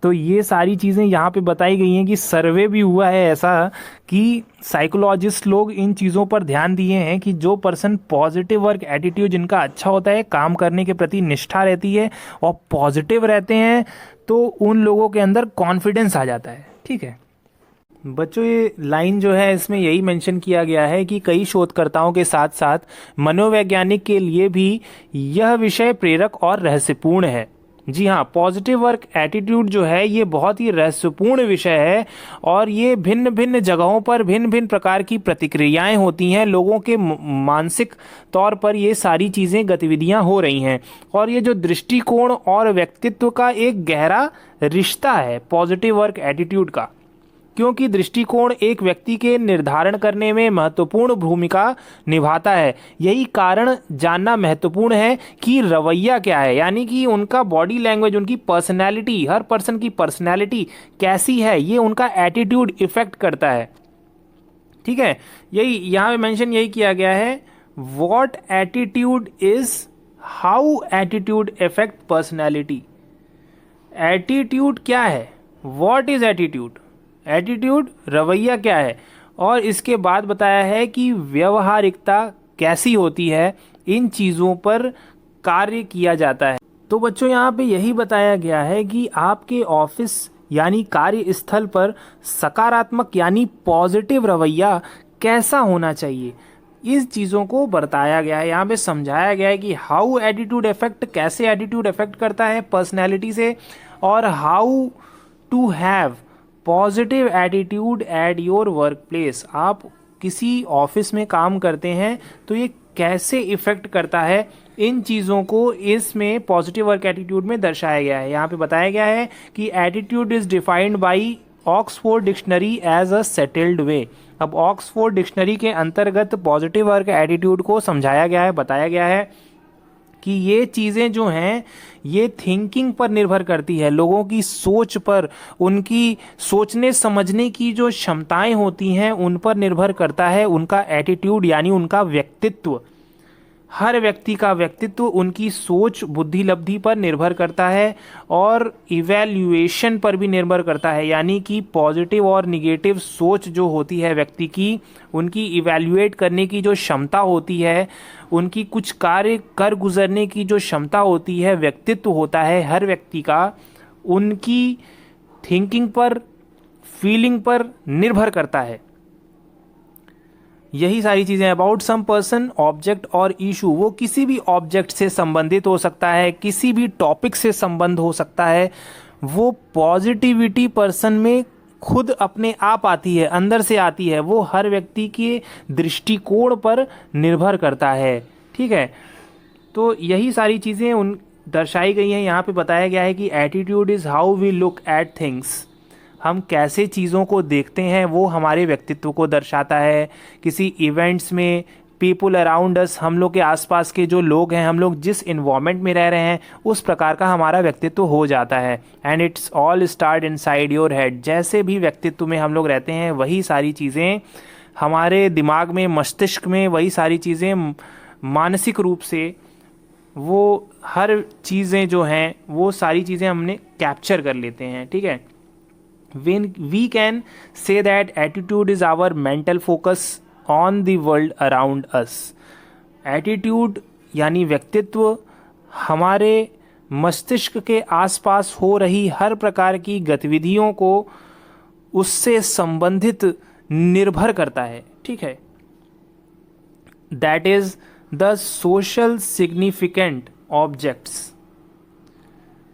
तो ये सारी चीज़ें यहाँ पे बताई गई हैं कि सर्वे भी हुआ है ऐसा कि साइकोलॉजिस्ट लोग इन चीज़ों पर ध्यान दिए हैं कि जो पर्सन पॉजिटिव वर्क एटीट्यूड जिनका अच्छा होता है, काम करने के प्रति निष्ठा रहती है और पॉजिटिव रहते हैं, तो उन लोगों के अंदर कॉन्फिडेंस आ जाता है। ठीक है बच्चों, ये लाइन जो है इसमें यही मेंशन किया गया है कि कई शोधकर्ताओं के साथ साथ मनोवैज्ञानिक के लिए भी यह विषय प्रेरक और रहस्यपूर्ण है। जी हाँ, पॉजिटिव वर्क एटीट्यूड जो है ये बहुत ही रहस्यपूर्ण विषय है, और ये भिन्न भिन्न जगहों पर भिन्न भिन्न प्रकार की प्रतिक्रियाएं होती हैं। लोगों के मानसिक तौर पर ये सारी चीज़ें गतिविधियां हो रही हैं, और ये जो दृष्टिकोण और व्यक्तित्व का एक गहरा रिश्ता है पॉजिटिव वर्क एटीट्यूड का, क्योंकि दृष्टिकोण एक व्यक्ति के निर्धारण करने में महत्वपूर्ण भूमिका निभाता है। यही कारण जानना महत्वपूर्ण है कि रवैया क्या है, यानी कि उनका बॉडी लैंग्वेज, उनकी पर्सनैलिटी, हर पर्सन की पर्सनैलिटी कैसी है, ये उनका एटीट्यूड इफेक्ट करता है। ठीक है, यही यहाँ पे मेंशन यही किया गया है, what attitude is, how attitude effect personality. Attitude क्या है, व्हाट इज एटीट्यूड, एटीट्यूड रवैया क्या है, और इसके बाद बताया है कि व्यवहारिकता कैसी होती है, इन चीज़ों पर कार्य किया जाता है। तो बच्चों यहाँ पे यही बताया गया है कि आपके ऑफिस यानी कार्यस्थल पर सकारात्मक यानी पॉजिटिव रवैया कैसा होना चाहिए, इस चीज़ों को बताया गया है। यहाँ पे समझाया गया है कि हाउ एटीट्यूड इफेक्ट, कैसे एटीट्यूड इफेक्ट करता है पर्सनैलिटी से, और how to have positive attitude at your work place. आप किसी ऑफिस में काम करते हैं तो ये कैसे इफेक्ट करता है, इन चीज़ों को इसमें पॉजिटिव वर्क एटीट्यूड में दर्शाया गया है। यहाँ पे बताया गया है कि attitude is defined by Oxford dictionary as a settled way. अब ऑक्सफोर्ड डिक्शनरी के अंतर्गत पॉजिटिव वर्क एटीट्यूड को समझाया गया है, बताया गया है कि ये चीज़ें जो हैं ये थिंकिंग पर निर्भर करती है, लोगों की सोच पर, उनकी सोचने समझने की जो क्षमताएं होती हैं उन पर निर्भर करता है उनका एटीट्यूड यानी उनका व्यक्तित्व। हर व्यक्ति का व्यक्तित्व उनकी सोच बुद्धि लब्धि पर निर्भर करता है और इवैल्यूएशन पर भी निर्भर करता है, यानी कि पॉजिटिव और निगेटिव सोच जो होती है व्यक्ति की, उनकी इवैल्यूएट करने की जो क्षमता होती है, उनकी कुछ कार्य कर गुजरने की जो क्षमता होती है, व्यक्तित्व होता है हर व्यक्ति का, उनकी थिंकिंग पर, फीलिंग पर निर्भर करता है। यही सारी चीज़ें अबाउट सम पर्सन, ऑब्जेक्ट और इशू, वो किसी भी ऑब्जेक्ट से संबंधित हो सकता है, किसी भी टॉपिक से संबंध हो सकता है। वो पॉजिटिविटी पर्सन में खुद अपने आप आती है, अंदर से आती है, वो हर व्यक्ति के दृष्टिकोण पर निर्भर करता है। ठीक है, तो यही सारी चीज़ें उन दर्शाई गई हैं। यहाँ पे बताया गया है कि attitude is how we look at things, हम कैसे चीज़ों को देखते हैं वो हमारे व्यक्तित्व को दर्शाता है। किसी इवेंट्स में, पीपल अराउंड अस, हम लोग के आसपास के जो लोग हैं, हम लोग जिस इन्वायरमेंट में रह रहे हैं उस प्रकार का हमारा व्यक्तित्व हो जाता है। And it's all start inside your head, जैसे भी व्यक्तित्व में हम लोग रहते हैं वही सारी चीज़ें हमारे दिमाग में, मस्तिष्क में, वही सारी चीज़ें मानसिक रूप से वो हर चीज़ें जो हैं वो सारी चीज़ें हमने कैप्चर कर लेते हैं। ठीक है, when we can say that attitude is our mental focus on the world around us। Attitude यानी व्यक्तित्व हमारे मस्तिष्क के आसपास हो रही हर प्रकार की गतिविधियों को उससे संबंधित निर्भर करता है। ठीक है, that is the social significant objects.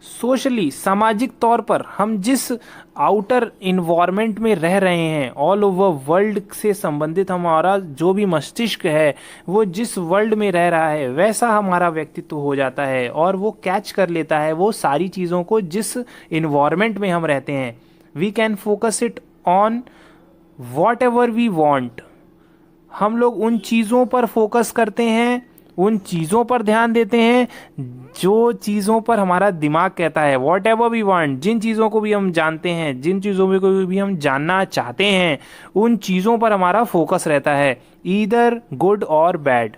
Socially, सामाजिक तौर पर हम जिस आउटर इन्वायरमेंट में रह रहे हैं, ऑल ओवर वर्ल्ड से संबंधित हमारा जो भी मस्तिष्क है वो जिस वर्ल्ड में रह रहा है वैसा हमारा व्यक्तित्व हो जाता है और वो कैच कर लेता है वो सारी चीज़ों को जिस इन्वायरमेंट में हम रहते हैं। We can focus it on whatever we want, हम लोग उन चीज़ों पर फोकस करते हैं, उन चीज़ों पर ध्यान देते हैं जो चीज़ों पर हमारा दिमाग कहता है। वॉट एवर वी वांट, जिन चीज़ों को भी हम जानते हैं, जिन चीज़ों को भी हम जानना चाहते हैं, उन चीज़ों पर हमारा फोकस रहता है, ईदर गुड और बैड।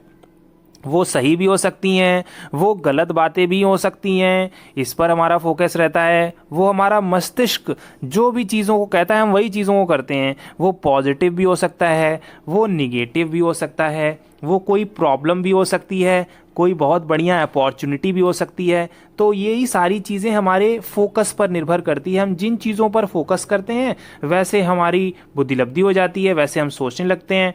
वो सही भी हो सकती हैं, वो गलत बातें भी हो सकती हैं, इस पर हमारा फोकस रहता है। वो हमारा मस्तिष्क जो भी चीज़ों को कहता है हम वही चीज़ों को करते हैं। वो पॉजिटिव भी हो सकता है, वो निगेटिव भी हो सकता है, वो कोई प्रॉब्लम भी हो सकती है, कोई बहुत बढ़िया अपॉर्चुनिटी भी हो सकती है। तो यही सारी चीज़ें हमारे फोकस पर निर्भर करती है। हम जिन चीज़ों पर फोकस करते हैं वैसे हमारी बुद्धि लब्धि हो जाती है, वैसे हम सोचने लगते हैं।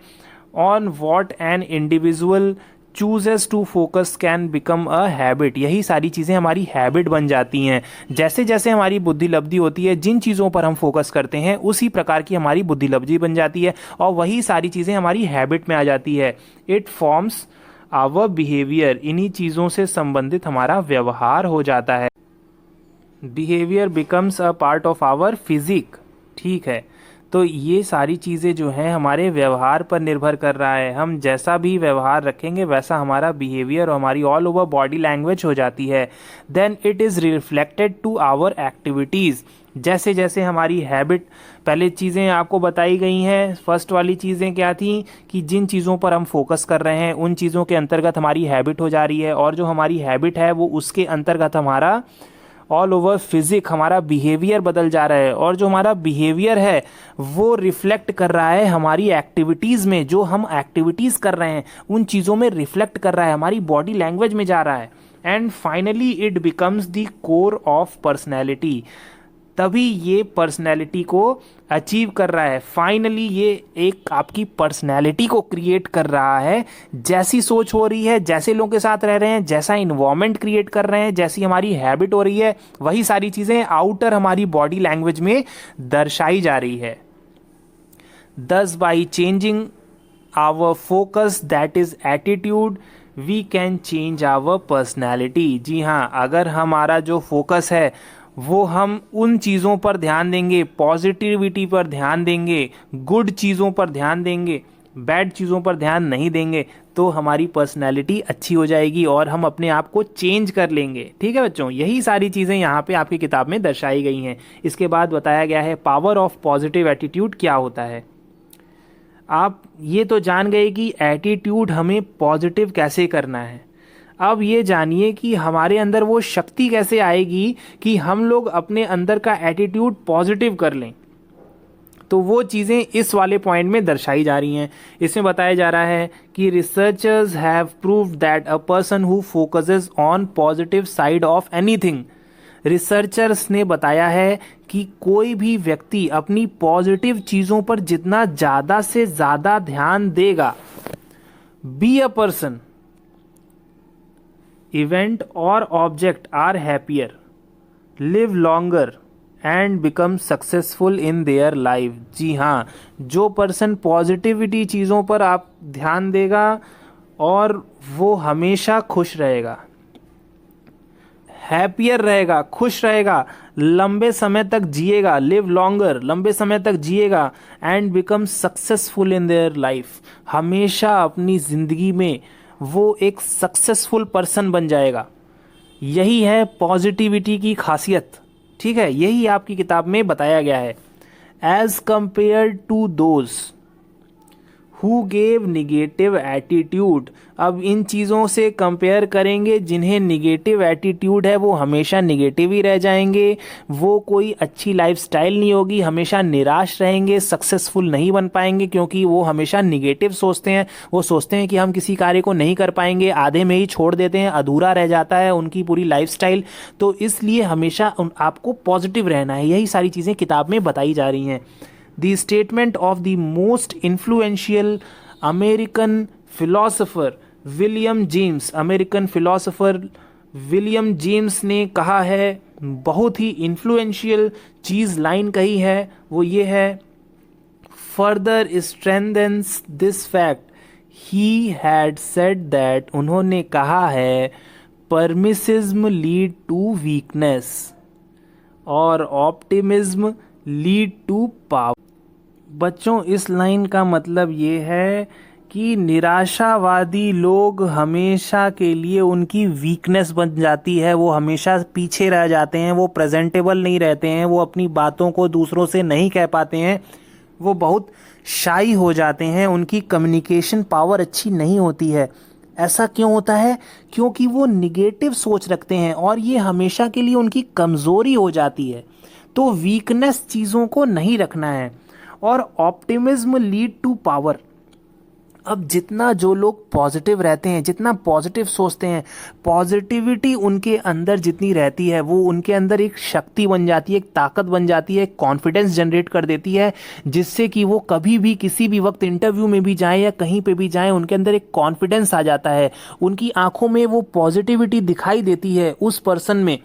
On what an individual chooses to focus can become a habit, यही सारी चीज़ें हमारी हैबिट बन जाती हैं। जैसे जैसे हमारी बुद्धि लब्धि होती है, जिन चीज़ों पर हम फोकस करते हैं उसी प्रकार की हमारी बुद्धि लब्धि बन जाती है और वही सारी चीज़ें हमारी हैबिट में आ जाती है। इट फॉर्म्स आवर बिहेवियर, इन्हीं चीज़ों से संबंधित हमारा व्यवहार हो जाता है। Behaviour becomes a part of our physique. ठीक है, तो ये सारी चीज़ें जो हैं हमारे व्यवहार पर निर्भर कर रहा है। हम जैसा भी व्यवहार रखेंगे वैसा हमारा बिहेवियर और हमारी ऑल ओवर बॉडी लैंग्वेज हो जाती है। Then it is reflected to our activities, जैसे जैसे हमारी हैबिट, पहले चीज़ें आपको बताई गई हैं। फर्स्ट वाली चीज़ें क्या थी कि जिन चीज़ों पर हम फोकस कर रहे हैं उन चीज़ों के अंतर्गत हमारी हैबिट हो जा रही है और जो हमारी हैबिट है वो उसके अंतर्गत हमारा ऑल ओवर फिजिक, हमारा बिहेवियर बदल जा रहा है और जो हमारा बिहेवियर है वो रिफ्लेक्ट कर रहा है हमारी एक्टिविटीज़ में। जो हम एक्टिविटीज़ कर रहे हैं उन चीज़ों में रिफ्लेक्ट कर रहा है, हमारी बॉडी लैंग्वेज में जा रहा है। And finally it becomes the core of personality, तभी ये पर्सनैलिटी को अचीव कर रहा है। फाइनली ये एक आपकी पर्सनैलिटी को क्रिएट कर रहा है। जैसी सोच हो रही है, जैसे लोगों के साथ रह रहे हैं, जैसा इन्वायरमेंट क्रिएट कर रहे हैं, जैसी हमारी हैबिट हो रही है, वही सारी चीज़ें आउटर हमारी बॉडी लैंग्वेज में दर्शाई जा रही है। Thus by changing our focus, that is attitude, we can change our personality। जी हाँ, अगर हमारा जो फोकस है वो हम उन चीज़ों पर ध्यान देंगे, पॉजिटिविटी पर ध्यान देंगे, गुड चीज़ों पर ध्यान देंगे, बैड चीज़ों पर ध्यान नहीं देंगे तो हमारी पर्सनैलिटी अच्छी हो जाएगी और हम अपने आप को चेंज कर लेंगे। ठीक है बच्चों, यही सारी चीज़ें यहाँ पे आपकी किताब में दर्शाई गई हैं। इसके बाद बताया गया है पावर ऑफ पॉजिटिव एटीट्यूड क्या होता है। आप ये तो जान गए कि एटीट्यूड हमें पॉजिटिव कैसे करना है। अब ये जानिए कि हमारे अंदर वो शक्ति कैसे आएगी कि हम लोग अपने अंदर का एटीट्यूड पॉजिटिव कर लें। तो वो चीज़ें इस वाले पॉइंट में दर्शाई जा रही हैं। इसमें बताया जा रहा है कि researchers have proved that a person who focuses on positive side of anything, researchers ने बताया है कि कोई भी व्यक्ति अपनी पॉजिटिव चीज़ों पर जितना ज़्यादा से ज़्यादा ध्यान देगा, बी अ पर्सन, इवेंट और object are happier, live longer and become successful in their life. जी हाँ, जो पर्सन पॉजिटिविटी चीज़ों पर आप ध्यान देगा और वो हमेशा खुश रहेगा, हैप्पियर रहेगा, खुश रहेगा, लंबे समय तक जिएगा, लिव लॉन्गर, लंबे समय तक जिएगा, and become successful in their life, हमेशा अपनी ज़िंदगी में वो एक सक्सेसफुल पर्सन बन जाएगा। यही है पॉजिटिविटी की खासियत। ठीक है, यही आपकी किताब में बताया गया है। As compare to those who gave negative attitude, अब इन चीज़ों से कंपेयर करेंगे जिन्हें निगेटिव एटीट्यूड है वो हमेशा निगेटिव ही रह जाएंगे, वो कोई अच्छी लाइफस्टाइल नहीं होगी, हमेशा निराश रहेंगे, सक्सेसफुल नहीं बन पाएंगे क्योंकि वो हमेशा निगेटिव सोचते हैं। वो सोचते हैं कि हम किसी कार्य को नहीं कर पाएंगे, आधे में ही छोड़ देते हैं, अधूरा रह जाता है उनकी पूरी लाइफस्टाइल। तो इसलिए हमेशा आपको पॉजिटिव रहना है। यही सारी चीज़ें किताब में बताई जा रही हैं। The statement of the most influential American philosopher William James, American philosopher William James ने कहा है, बहुत ही इन्फ्लुएंशियल चीज़ लाइन कही है, वो ये है, further strengthens this fact he had said that, उन्होंने कहा है परमिसिज्म लीड टू वीकनेस और ऑप्टिमिज्म लीड टू पावर। बच्चों, इस लाइन का मतलब ये है कि निराशावादी लोग हमेशा के लिए उनकी वीकनेस बन जाती है, वो हमेशा पीछे रह जाते हैं, वो प्रेजेंटेबल नहीं रहते हैं, वो अपनी बातों को दूसरों से नहीं कह पाते हैं, वो बहुत शाई हो जाते हैं, उनकी कम्युनिकेशन पावर अच्छी नहीं होती है। ऐसा क्यों होता है? क्योंकि वो निगेटिव सोच रखते हैं और ये हमेशा के लिए उनकी कमज़ोरी हो जाती है। तो वीकनेस चीज़ों को नहीं रखना है। और ऑप्टिमिज्म लीड टू पावर, अब जितना जो लोग पॉजिटिव रहते हैं, जितना पॉजिटिव सोचते हैं, पॉजिटिविटी उनके अंदर जितनी रहती है, वो उनके अंदर एक शक्ति बन जाती है, एक ताकत बन जाती है, कॉन्फिडेंस जनरेट कर देती है, जिससे कि वो कभी भी किसी भी वक्त इंटरव्यू में भी जाएं या कहीं पे भी जाएं, उनके अंदर एक कॉन्फिडेंस आ जाता है, उनकी आंखों में वो पॉजिटिविटी दिखाई देती है उस पर्सन में।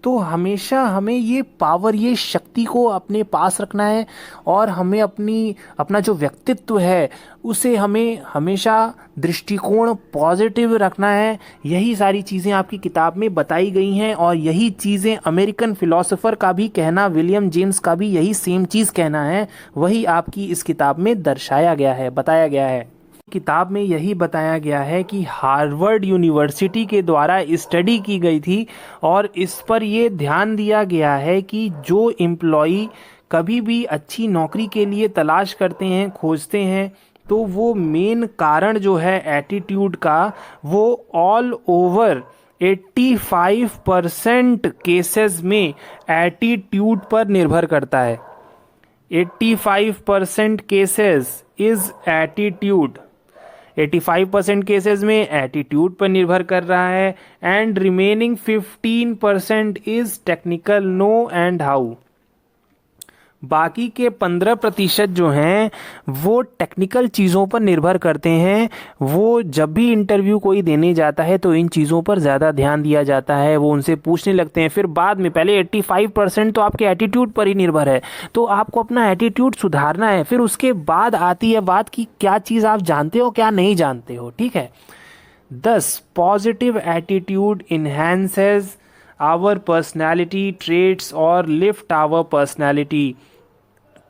तो हमेशा हमें ये पावर, ये शक्ति को अपने पास रखना है और हमें अपना जो व्यक्तित्व है उसे हमें हमेशा दृष्टिकोण पॉजिटिव रखना है। यही सारी चीज़ें आपकी किताब में बताई गई हैं और यही चीज़ें अमेरिकन फिलोसोफर का भी कहना, विलियम जेम्स का भी यही सेम चीज़ कहना है, वही आपकी इस किताब में दर्शाया गया है, बताया गया है। किताब में यही बताया गया है कि हार्वर्ड यूनिवर्सिटी के द्वारा स्टडी की गई थी और इस पर ये ध्यान दिया गया है कि जो एम्प्लॉई कभी भी अच्छी नौकरी के लिए तलाश करते हैं, खोजते हैं, तो वो मेन कारण जो है एटीट्यूड का, वो ऑल ओवर 85% केसेस में एटीट्यूड पर निर्भर करता है। 85% केसेस इज एटीट्यूड, 85% केसेस में एटीट्यूड पर निर्भर कर रहा है and remaining 15% is technical know and how. बाकी के 15% जो हैं वो टेक्निकल चीज़ों पर निर्भर करते हैं। वो जब भी इंटरव्यू कोई देने जाता है तो इन चीज़ों पर ज़्यादा ध्यान दिया जाता है, वो उनसे पूछने लगते हैं, फिर बाद में, पहले 85% तो आपके एटीट्यूड पर ही निर्भर है, तो आपको अपना एटीट्यूड सुधारना है, फिर उसके बाद आती है बात कि क्या चीज़ आप जानते हो, क्या नहीं जानते हो। ठीक है। 10 positive attitude enhances our personality traits और lift our personality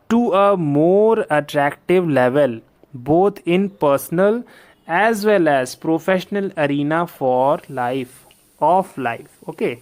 to a more attractive level. both in personal as well as professional arena for life of life. Okay.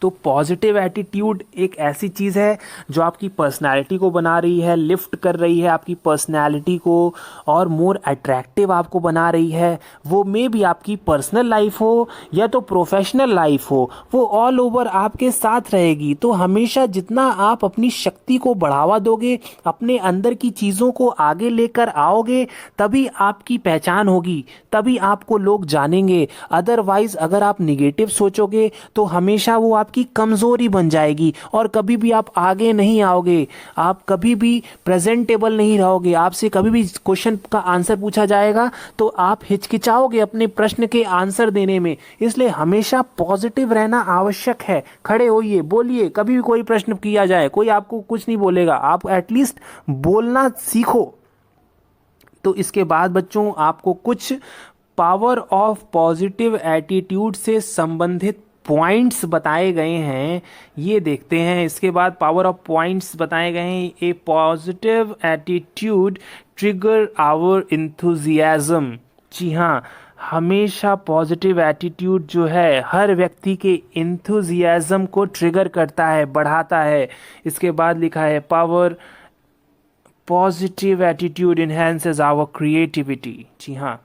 तो पॉजिटिव एटीट्यूड एक ऐसी चीज़ है जो आपकी पर्सनालिटी को बना रही है, लिफ्ट कर रही है आपकी पर्सनालिटी को और मोर अट्रैक्टिव आपको बना रही है। वो मे भी आपकी पर्सनल लाइफ हो या तो प्रोफेशनल लाइफ हो, वो ऑल ओवर आपके साथ रहेगी। तो हमेशा जितना आप अपनी शक्ति को बढ़ावा दोगे, अपने अंदर की चीज़ों को आगे लेकर आओगे, तभी आपकी पहचान होगी, तभी आपको लोग जानेंगे। अदरवाइज अगर आप निगेटिव सोचोगे तो हमेशा वो आपकी कमजोरी बन जाएगी और कभी भी आप आगे नहीं आओगे, आप कभी भी प्रेजेंटेबल नहीं रहोगे। आपसे कभी भी क्वेश्चन का आंसर पूछा जाएगा तो आप हिचकिचाओगे अपने प्रश्न के आंसर देने में। इसलिए हमेशा पॉजिटिव रहना आवश्यक है। खड़े होइए, बोलिए, कभी भी कोई प्रश्न किया जाए कोई आपको कुछ नहीं बोलेगा, आप एटलीस्ट बोलना सीखो। तो इसके बाद बच्चों आपको कुछ पावर ऑफ पॉजिटिव एटीट्यूड से संबंधित पॉइंट्स बताए गए हैं, ये देखते हैं। इसके बाद पावर ऑफ पॉइंट्स बताए गए हैं। A positive attitude trigger our enthusiasm. जी हाँ, हमेशा पॉजिटिव एटीट्यूड जो है हर व्यक्ति के इंथुजियाज्म को ट्रिगर करता है, बढ़ाता है। इसके बाद लिखा है power positive attitude enhances our creativity. जी हाँ,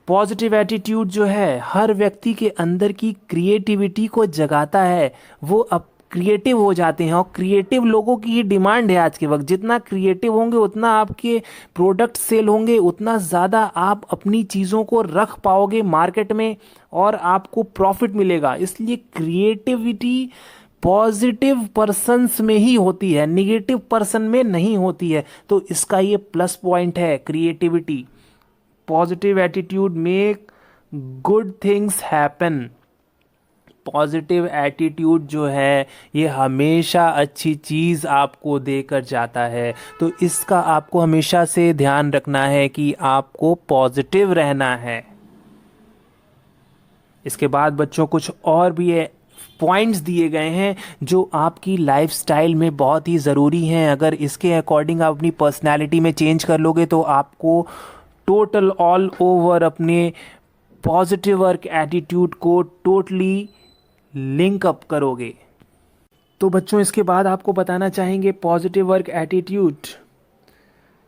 पॉजिटिव एटीट्यूड जो है हर व्यक्ति के अंदर की क्रिएटिविटी को जगाता है। वो अब क्रिएटिव हो जाते हैं और क्रिएटिव लोगों की ही डिमांड है आज के वक्त। जितना क्रिएटिव होंगे उतना आपके प्रोडक्ट सेल होंगे, उतना ज़्यादा आप अपनी चीज़ों को रख पाओगे मार्केट में और आपको प्रॉफिट मिलेगा। इसलिए क्रिएटिविटी पॉजिटिव पर्सन्स में ही होती है, निगेटिव पर्सन में नहीं होती है। तो इसका ये प्लस पॉइंट है creativity. Positive attitude make good things happen. Positive attitude जो है ये हमेशा अच्छी चीज़ आपको देकर जाता है। तो इसका आपको हमेशा से ध्यान रखना है कि आपको पॉजिटिव रहना है। इसके बाद बच्चों कुछ और भी है पॉइंट्स दिए गए हैं जो आपकी लाइफस्टाइल में बहुत ही ज़रूरी हैं। अगर इसके अकॉर्डिंग आप अपनी पर्सनैलिटी में चेंज कर लोगे तो आपको टोटल ऑल ओवर अपने पॉजिटिव वर्क एटीट्यूड को टोटली लिंक अप करोगे। तो बच्चों इसके बाद आपको बताना चाहेंगे पॉजिटिव वर्क एटीट्यूड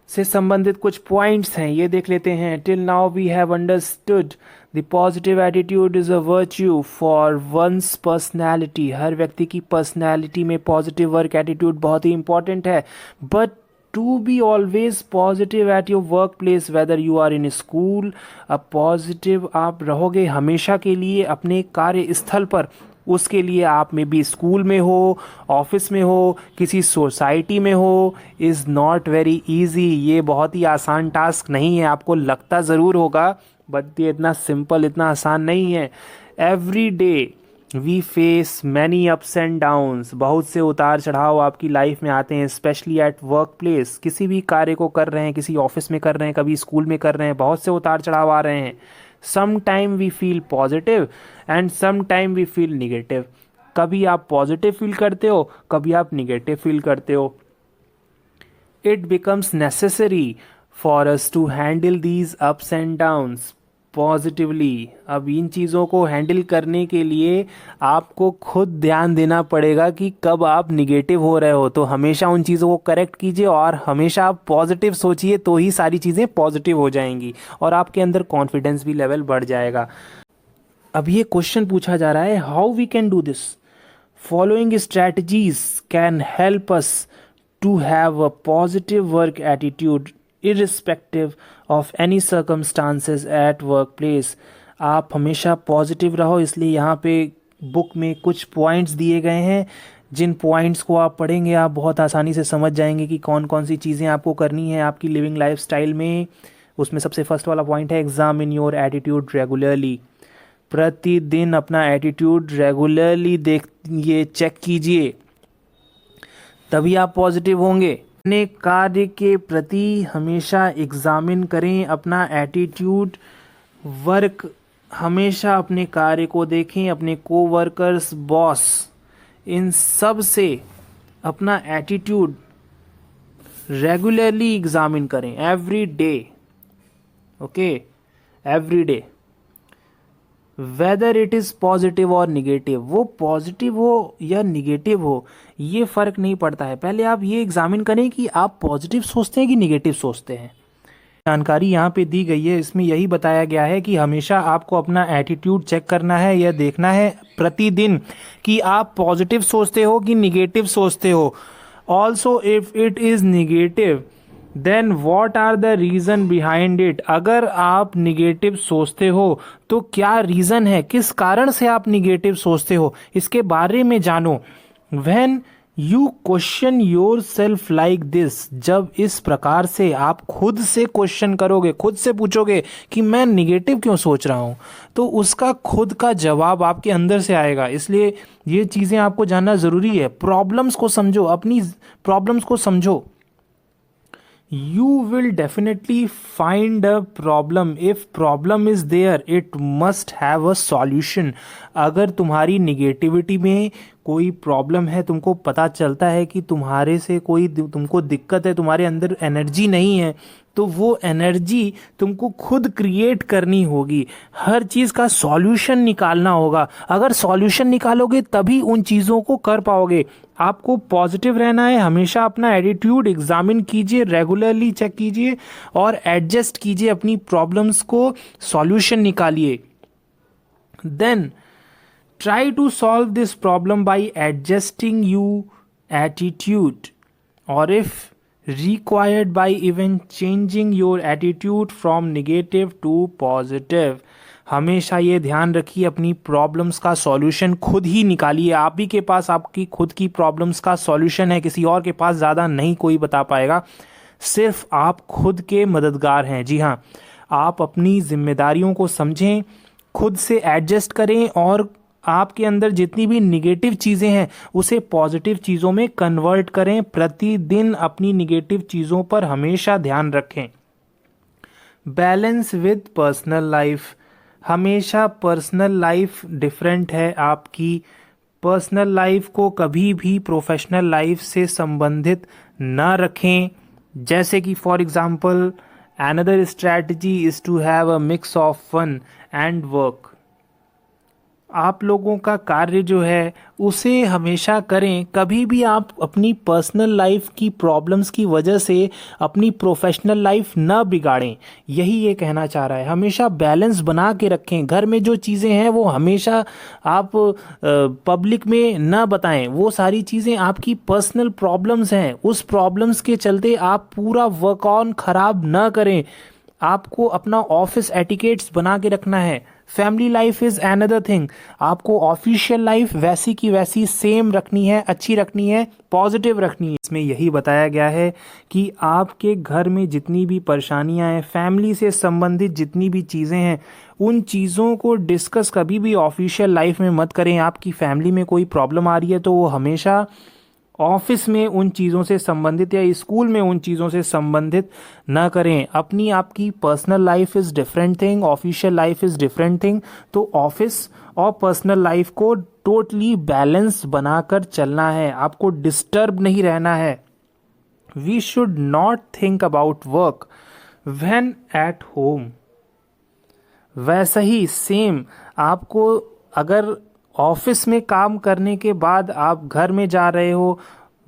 से संबंधित कुछ पॉइंट्स हैं, ये देख लेते हैं। Till now we have understood the positive attitude is a virtue for one's personality. हर व्यक्ति की पर्सनैलिटी में पॉजिटिव वर्क एटीट्यूड बहुत ही इंपॉर्टेंट है। But to be always positive at your work place, whether you are in school, अब positive आप रहोगे हमेशा के लिए अपने कार्य स्थल पर। उसके लिए आप में भी स्कूल में हो, ऑफिस में हो, किसी सोसाइटी में हो, इज़ नॉट वेरी ईजी। ये बहुत ही आसान टास्क नहीं है। आपको लगता ज़रूर होगा बट ये इतना सिंपल, इतना आसान नहीं है। Every day we face many ups and downs. बहुत से उतार चढ़ाव आपकी लाइफ में आते हैं, स्पेशली एट वर्क प्लेस। किसी भी कार्य को कर रहे हैं, किसी ऑफिस में कर रहे हैं, कभी स्कूल में कर रहे हैं, बहुत से उतार चढ़ाव आ रहे हैं। Some time we feel positive and some time we feel negative. कभी आप पॉजिटिव फील करते हो, कभी आप निगेटिव फील करते हो। It becomes necessary for us to handle these ups and downs positively. अब इन चीज़ों को हैंडल करने के लिए आपको खुद ध्यान देना पड़ेगा कि कब आप निगेटिव हो रहे हो। तो हमेशा उन चीज़ों को करेक्ट कीजिए और हमेशा आप पॉजिटिव सोचिए, तो ही सारी चीज़ें पॉजिटिव हो जाएंगी और आपके अंदर कॉन्फिडेंस भी लेवल बढ़ जाएगा। अब ये क्वेश्चन पूछा जा रहा है, how we can do this? Following strategies can help us to have a positive work attitude irrespective of any circumstances at workplace। आप हमेशा पॉजिटिव रहो, इसलिए यहाँ पे बुक में कुछ पॉइंट्स दिए गए हैं जिन पॉइंट्स को आप पढ़ेंगे आप बहुत आसानी से समझ जाएंगे कि कौन कौन सी चीज़ें आपको करनी है आपकी लिविंग लाइफस्टाइल में। उसमें सबसे फर्स्ट वाला पॉइंट है एग्जामिन योर एटीट्यूड रेगुलरली। प्रतिदिन अपना एटीट्यूड रेगुलरली ये चेक कीजिए, तभी आप पॉजिटिव होंगे। अपने कार्य के प्रति हमेशा एग्जामिन करें अपना एटीट्यूड। वर्क हमेशा अपने कार्य को देखें, अपने कोवर्कर्स, बॉस, इन सब से अपना एटीट्यूड रेगुलरली एग्जामिन करें, every day, okay, every day, whether it is positive और निगेटिव। वो पॉजिटिव हो या निगेटिव हो ये फ़र्क नहीं पड़ता है, पहले आप ये एग्जामिन करें कि आप पॉजिटिव सोचते हैं कि निगेटिव सोचते हैं। जानकारी यहाँ पे दी गई है, इसमें यही बताया गया है कि हमेशा आपको अपना एटीट्यूड चेक करना है, यह देखना है प्रतिदिन कि आप पॉजिटिव सोचते हो कि निगेटिव सोचते हो। Also if it is negative then what are the reason behind it. अगर आप निगेटिव सोचते हो तो क्या रीज़न है, किस कारण से आप निगेटिव सोचते हो, इसके बारे में जानो। When you question your self like this, जब इस प्रकार से आप खुद से क्वेश्चन करोगे, खुद से पूछोगे कि मैं निगेटिव क्यों सोच रहा हूँ, तो उसका खुद का जवाब आपके अंदर से आएगा। इसलिए ये चीज़ें आपको जानना ज़रूरी है। प्रॉब्लम्स को समझो, अपनी प्रॉब्लम्स को समझो। You will definitely find a problem. If problem is there, it must have a solution. अगर तुम्हारी निगेटिविटी में कोई प्रॉब्लम है, तुमको पता चलता है कि तुम्हारे से कोई तुमको दिक्कत है, तुम्हारे अंदर एनर्जी नहीं है, तो वो एनर्जी तुमको खुद क्रिएट करनी होगी। हर चीज़ का सॉल्यूशन निकालना होगा। अगर सॉल्यूशन निकालोगे तभी उन चीज़ों को कर पाओगे। आपको पॉजिटिव रहना है, हमेशा अपना एटीट्यूड एग्जामिन कीजिए, रेगुलरली चेक कीजिए और एडजस्ट कीजिए अपनी प्रॉब्लम्स को, सॉल्यूशन निकालिए। Then try to solve this problem by adjusting you attitude, और if required by even changing your attitude from negative to positive। हमेशा ये ध्यान रखिए, अपनी प्रॉब्लम्स का सॉल्यूशन खुद ही निकालिए। आप ही के पास आपकी खुद की प्रॉब्लम्स का सॉल्यूशन है, किसी और के पास ज़्यादा नहीं कोई बता पाएगा, सिर्फ आप खुद के मददगार हैं। जी हाँ, आप अपनी जिम्मेदारियों को समझें, खुद से एडजस्ट करें और आपके अंदर जितनी भी निगेटिव चीज़ें हैं उसे पॉजिटिव चीज़ों में कन्वर्ट करें। प्रतिदिन अपनी निगेटिव चीज़ों पर हमेशा ध्यान रखें। बैलेंस विद पर्सनल लाइफ, हमेशा पर्सनल लाइफ डिफरेंट है आपकी। पर्सनल लाइफ को कभी भी प्रोफेशनल लाइफ से संबंधित ना रखें। जैसे कि for example another strategy is to have a mix of fun and work. आप लोगों का कार्य जो है उसे हमेशा करें, कभी भी आप अपनी पर्सनल लाइफ की प्रॉब्लम्स की वजह से अपनी प्रोफेशनल लाइफ न बिगाड़ें। यही ये कहना चाह रहा है, हमेशा बैलेंस बना के रखें। घर में जो चीज़ें हैं वो हमेशा आप पब्लिक में न बताएं, वो सारी चीज़ें आपकी पर्सनल प्रॉब्लम्स हैं। उस प्रॉब्लम्स के चलते आप पूरा वर्क ऑन ख़राब न करें। आपको अपना ऑफिस एटिकेट्स बना के रखना है। Family life is another thing, आपको ऑफिशियल लाइफ वैसी की वैसी सेम रखनी है, अच्छी रखनी है, पॉजिटिव रखनी है। इसमें यही बताया गया है कि आपके घर में जितनी भी परेशानियां हैं, फैमिली से संबंधित जितनी भी चीज़ें हैं, उन चीज़ों को डिस्कस कभी भी ऑफिशियल लाइफ में मत करें। आपकी फैमिली में कोई प्रॉब्लम आ रही है तो वो हमेशा ऑफिस में उन चीज़ों से संबंधित या स्कूल में उन चीज़ों से संबंधित ना करें। अपनी आपकी personal life is different thing, official life is different thing. तो ऑफिस और पर्सनल लाइफ को टोटली बैलेंस बनाकर चलना है, आपको डिस्टर्ब नहीं रहना है। We should not think about work when at home. वैसा ही सेम आपको अगर ऑफिस में काम करने के बाद आप घर में जा रहे हो,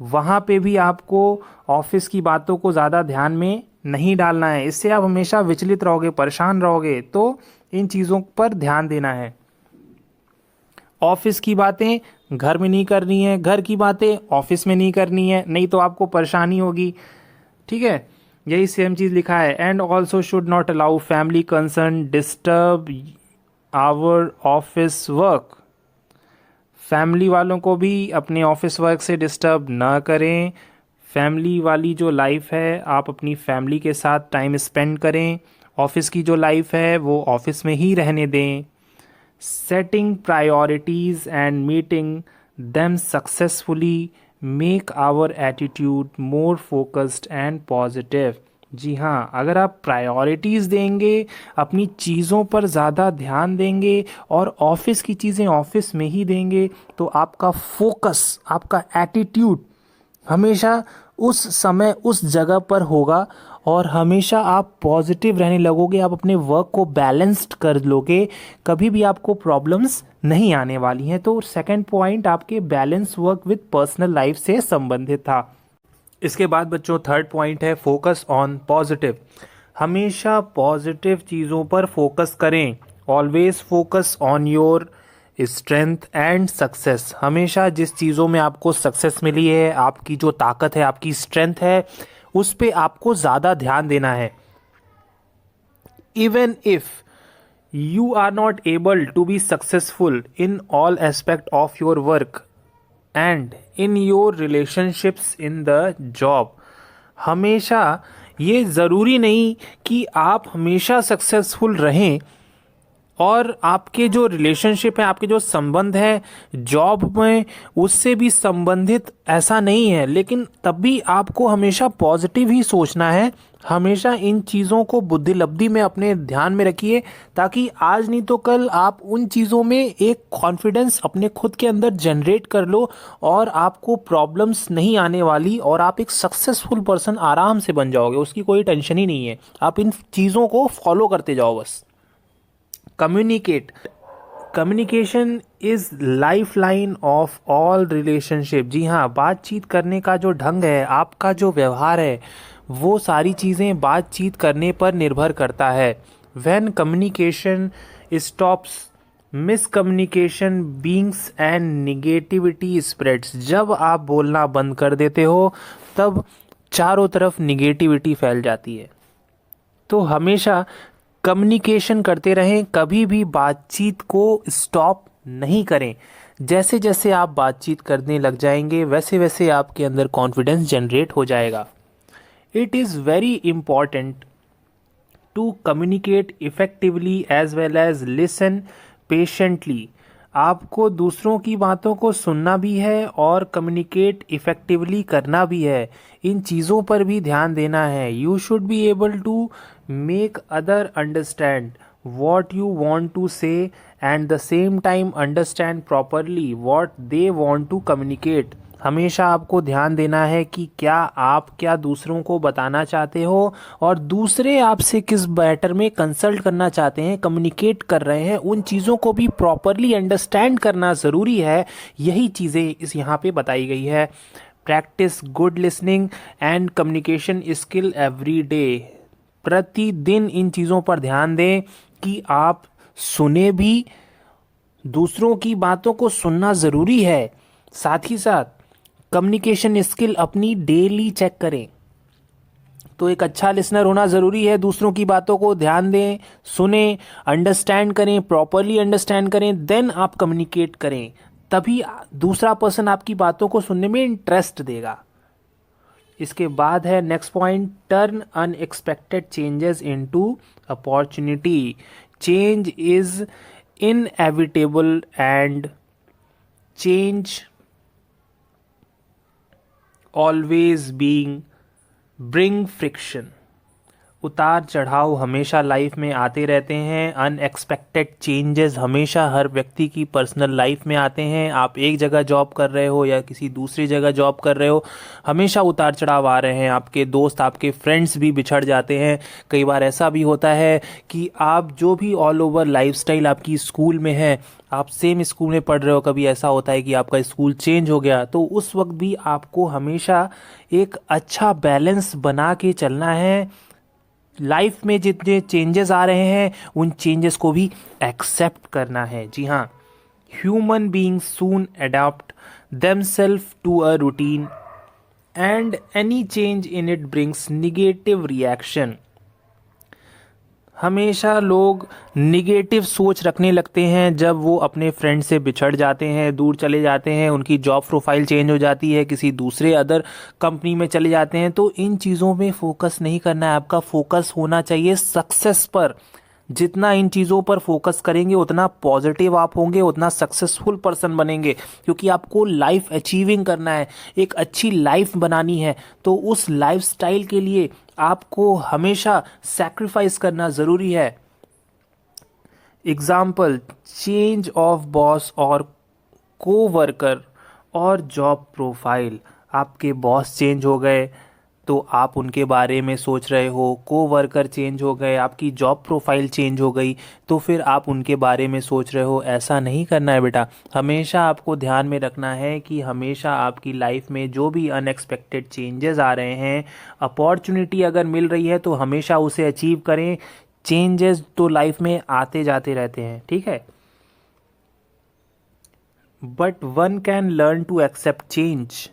वहाँ पे भी आपको ऑफिस की बातों को ज़्यादा ध्यान में नहीं डालना है। इससे आप हमेशा विचलित रहोगे, परेशान रहोगे। तो इन चीज़ों पर ध्यान देना है। ऑफिस की बातें घर में नहीं करनी है, घर की बातें ऑफिस में नहीं करनी है, नहीं तो आपको परेशानी होगी। ठीक है, यही सेम चीज़ लिखा है। And also should not allow family concern disturb our office work. Family वालों को भी अपने ऑफिस वर्क से डिस्टर्ब ना करें। फैमिली वाली जो लाइफ है आप अपनी फैमिली के साथ टाइम स्पेंड करें। ऑफिस की जो लाइफ है वो ऑफिस में ही रहने दें। Setting priorities and meeting them successfully make our attitude more focused and positive. जी हाँ, अगर आप प्रायोरिटीज़ देंगे, अपनी चीज़ों पर ज़्यादा ध्यान देंगे और ऑफिस की चीज़ें ऑफिस में ही देंगे, तो आपका फोकस, आपका एटीट्यूड हमेशा उस समय उस जगह पर होगा और हमेशा आप पॉजिटिव रहने लगोगे, आप अपने वर्क को बैलेंस्ड कर लोगे, कभी भी आपको प्रॉब्लम्स नहीं आने वाली हैं। तो सेकंड पॉइंट आपके balance work with personal life से संबंधित था। इसके बाद बच्चों थर्ड पॉइंट है फोकस ऑन पॉजिटिव। हमेशा पॉजिटिव चीज़ों पर फोकस करें। Always focus on your strength and success. हमेशा जिस चीज़ों में आपको सक्सेस मिली है, आपकी जो ताकत है, आपकी स्ट्रेंथ है, उस पे आपको ज़्यादा ध्यान देना है। Even if you are not able to be successful in all aspect of your work and in your relationships in the job, हमेशा ये ज़रूरी नहीं कि आप हमेशा सक्सेसफुल रहें और आपके जो रिलेशनशिप है, आपके जो संबंध है जॉब में, उससे भी संबंधित ऐसा नहीं है, लेकिन तब भी आपको हमेशा पॉजिटिव ही सोचना है। हमेशा इन चीज़ों को बुद्धि लब्धि में अपने ध्यान में रखिए, ताकि आज नहीं तो कल आप उन चीज़ों में एक कॉन्फिडेंस अपने खुद के अंदर जनरेट कर लो और आपको प्रॉब्लम्स नहीं आने वाली और आप एक सक्सेसफुल पर्सन आराम से बन जाओगे। उसकी कोई टेंशन ही नहीं है, आप इन चीज़ों को फॉलो करते जाओ बस। Communicate. Communication is life line of all relationship. जी हाँ, बातचीत करने का जो ढंग है, आपका जो व्यवहार है, वो सारी चीज़ें बातचीत करने पर निर्भर करता है। When communication stops, miscommunication beings and negativity spreads. जब आप बोलना बंद कर देते हो तब चारों तरफ निगेटिविटी फैल जाती है। तो हमेशा कम्युनिकेशन करते रहें, कभी भी बातचीत को स्टॉप नहीं करें। जैसे जैसे आप बातचीत करने लग जाएंगे वैसे वैसे आपके अंदर कॉन्फिडेंस जनरेट हो जाएगा। It is very important to communicate effectively as well as listen patiently. आपको दूसरों की बातों को सुनना भी है और कम्युनिकेट इफ़ेक्टिवली करना भी है। इन चीज़ों पर भी ध्यान देना है। You should be able to make other understand what you want to say and the same time understand properly what they want to communicate। हमेशा आपको ध्यान देना है कि क्या दूसरों को बताना चाहते हो और दूसरे आपसे किस मैटर में कंसल्ट करना चाहते हैं, कम्युनिकेट कर रहे हैं, उन चीज़ों को भी प्रॉपरली अंडरस्टैंड करना ज़रूरी है। यही चीज़ें इस यहाँ पे बताई गई है। Practice good listening and communication skill every day. प्रतिदिन इन चीज़ों पर ध्यान दें कि आप सुने भी, दूसरों की बातों को सुनना ज़रूरी है, साथ ही साथ कम्युनिकेशन स्किल अपनी डेली चेक करें। तो एक अच्छा लिसनर होना ज़रूरी है। दूसरों की बातों को ध्यान दें, सुने, अंडरस्टैंड करें, प्रॉपरली अंडरस्टैंड करें, देन आप कम्युनिकेट करें। तभी दूसरा पर्सन आपकी बातों को सुनने में इंटरेस्ट देगा। इसके बाद है next point, turn unexpected changes into opportunity. Change is inevitable and change always being bring friction. उतार चढ़ाव हमेशा लाइफ में आते रहते हैं। अनएक्सपेक्टेड चेंजेस हमेशा हर व्यक्ति की पर्सनल लाइफ में आते हैं। आप एक जगह जॉब कर रहे हो या किसी दूसरी जगह जॉब कर रहे हो, हमेशा उतार चढ़ाव आ रहे हैं। आपके दोस्त, आपके फ्रेंड्स भी बिछड़ जाते हैं। कई बार ऐसा भी होता है कि आप जो भी ऑल ओवर लाइफस्टाइल आपकी स्कूल में है, आप सेम स्कूल में पढ़ रहे हो, कभी ऐसा होता है कि आपका स्कूल चेंज हो गया, तो उस वक्त भी आपको हमेशा एक अच्छा बैलेंस बना के चलना है। लाइफ में जितने चेंजेस आ रहे हैं उन चेंजेस को भी एक्सेप्ट करना है। जी हाँ, human beings soon adopt themselves to a routine and any change in it brings negative reaction. हमेशा लोग निगेटिव सोच रखने लगते हैं जब वो अपने फ्रेंड से बिछड़ जाते हैं, दूर चले जाते हैं, उनकी जॉब प्रोफाइल चेंज हो जाती है, किसी दूसरे अदर कंपनी में चले जाते हैं। तो इन चीज़ों में फोकस नहीं करना है। आपका फोकस होना चाहिए सक्सेस पर। जितना इन चीज़ों पर फोकस करेंगे उतना पॉजिटिव आप होंगे, उतना सक्सेसफुल पर्सन बनेंगे, क्योंकि आपको लाइफ अचीविंग करना है, एक अच्छी लाइफ बनानी है। तो उस लाइफ स्टाइल के लिए आपको हमेशा सैक्रिफाइस करना ज़रूरी है। एग्जाम्पल, चेंज ऑफ बॉस और कोवर्कर और जॉब प्रोफाइल। आपके बॉस चेंज हो गए तो आप उनके बारे में सोच रहे हो, कोवर्कर चेंज हो गए, आपकी जॉब प्रोफाइल चेंज हो गई तो फिर आप उनके बारे में सोच रहे हो। ऐसा नहीं करना है बेटा। हमेशा आपको ध्यान में रखना है कि हमेशा आपकी लाइफ में जो भी अनएक्सपेक्टेड चेंजेस आ रहे हैं, अपॉर्चुनिटी अगर मिल रही है तो हमेशा उसे अचीव करें। चेंजेस तो लाइफ में आते जाते रहते हैं, ठीक है, but one can learn to accept change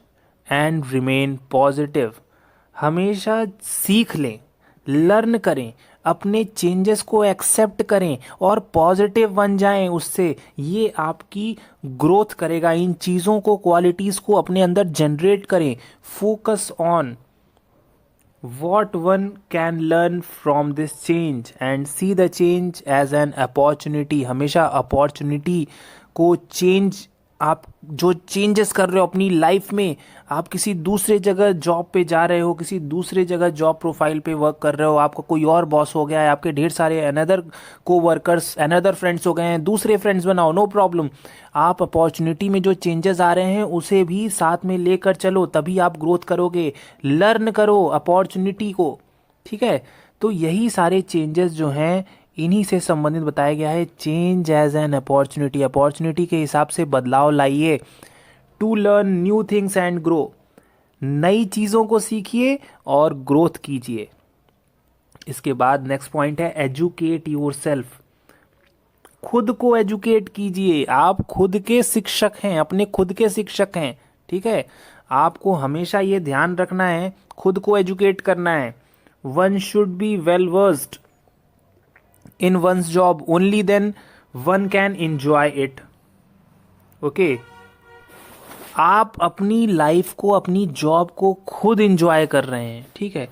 and remain positive. हमेशा सीख लें, लर्न करें, अपने चेंजेस को एक्सेप्ट करें और पॉजिटिव बन जाएं उससे। ये आपकी ग्रोथ करेगा। इन चीज़ों को, क्वालिटीज़ को अपने अंदर जनरेट करें। Focus on what one can learn from this change and see the change as an opportunity। हमेशा अपॉर्चुनिटी को, चेंज, आप जो चेंजेस कर रहे हो अपनी लाइफ में, आप किसी दूसरे जगह जॉब पे जा रहे हो, किसी दूसरे जगह जॉब प्रोफाइल पे वर्क कर रहे हो, आपका कोई और बॉस हो गया है, आपके ढेर सारे अनदर को वर्कर्स, अनदर फ्रेंड्स हो गए हैं, दूसरे फ्रेंड्स बनाओ, नो प्रॉब्लम। आप अपॉर्चुनिटी में जो चेंजेस आ रहे हैं उसे भी साथ में लेकर चलो, तभी आप ग्रोथ करोगे। लर्न करो अपॉर्चुनिटी को, ठीक है। तो यही सारे चेंजेस जो हैं इन्हीं से संबंधित बताया गया है। Change as an opportunity, opportunity के हिसाब से बदलाव लाइए। To learn new things and grow, नई चीज़ों को सीखिए और ग्रोथ कीजिए। इसके बाद नेक्स्ट पॉइंट है एजुकेट योर सेल्फ। खुद को एजुकेट कीजिए। आप खुद के शिक्षक हैं, अपने खुद के शिक्षक हैं, ठीक है। आपको हमेशा ये ध्यान रखना है, खुद को एजुकेट करना है। One should be well versed in one's job, only then one can enjoy it. Okay, आप अपनी लाइफ को, अपनी जॉब को खुद एंजॉय कर रहे हैं, ठीक है।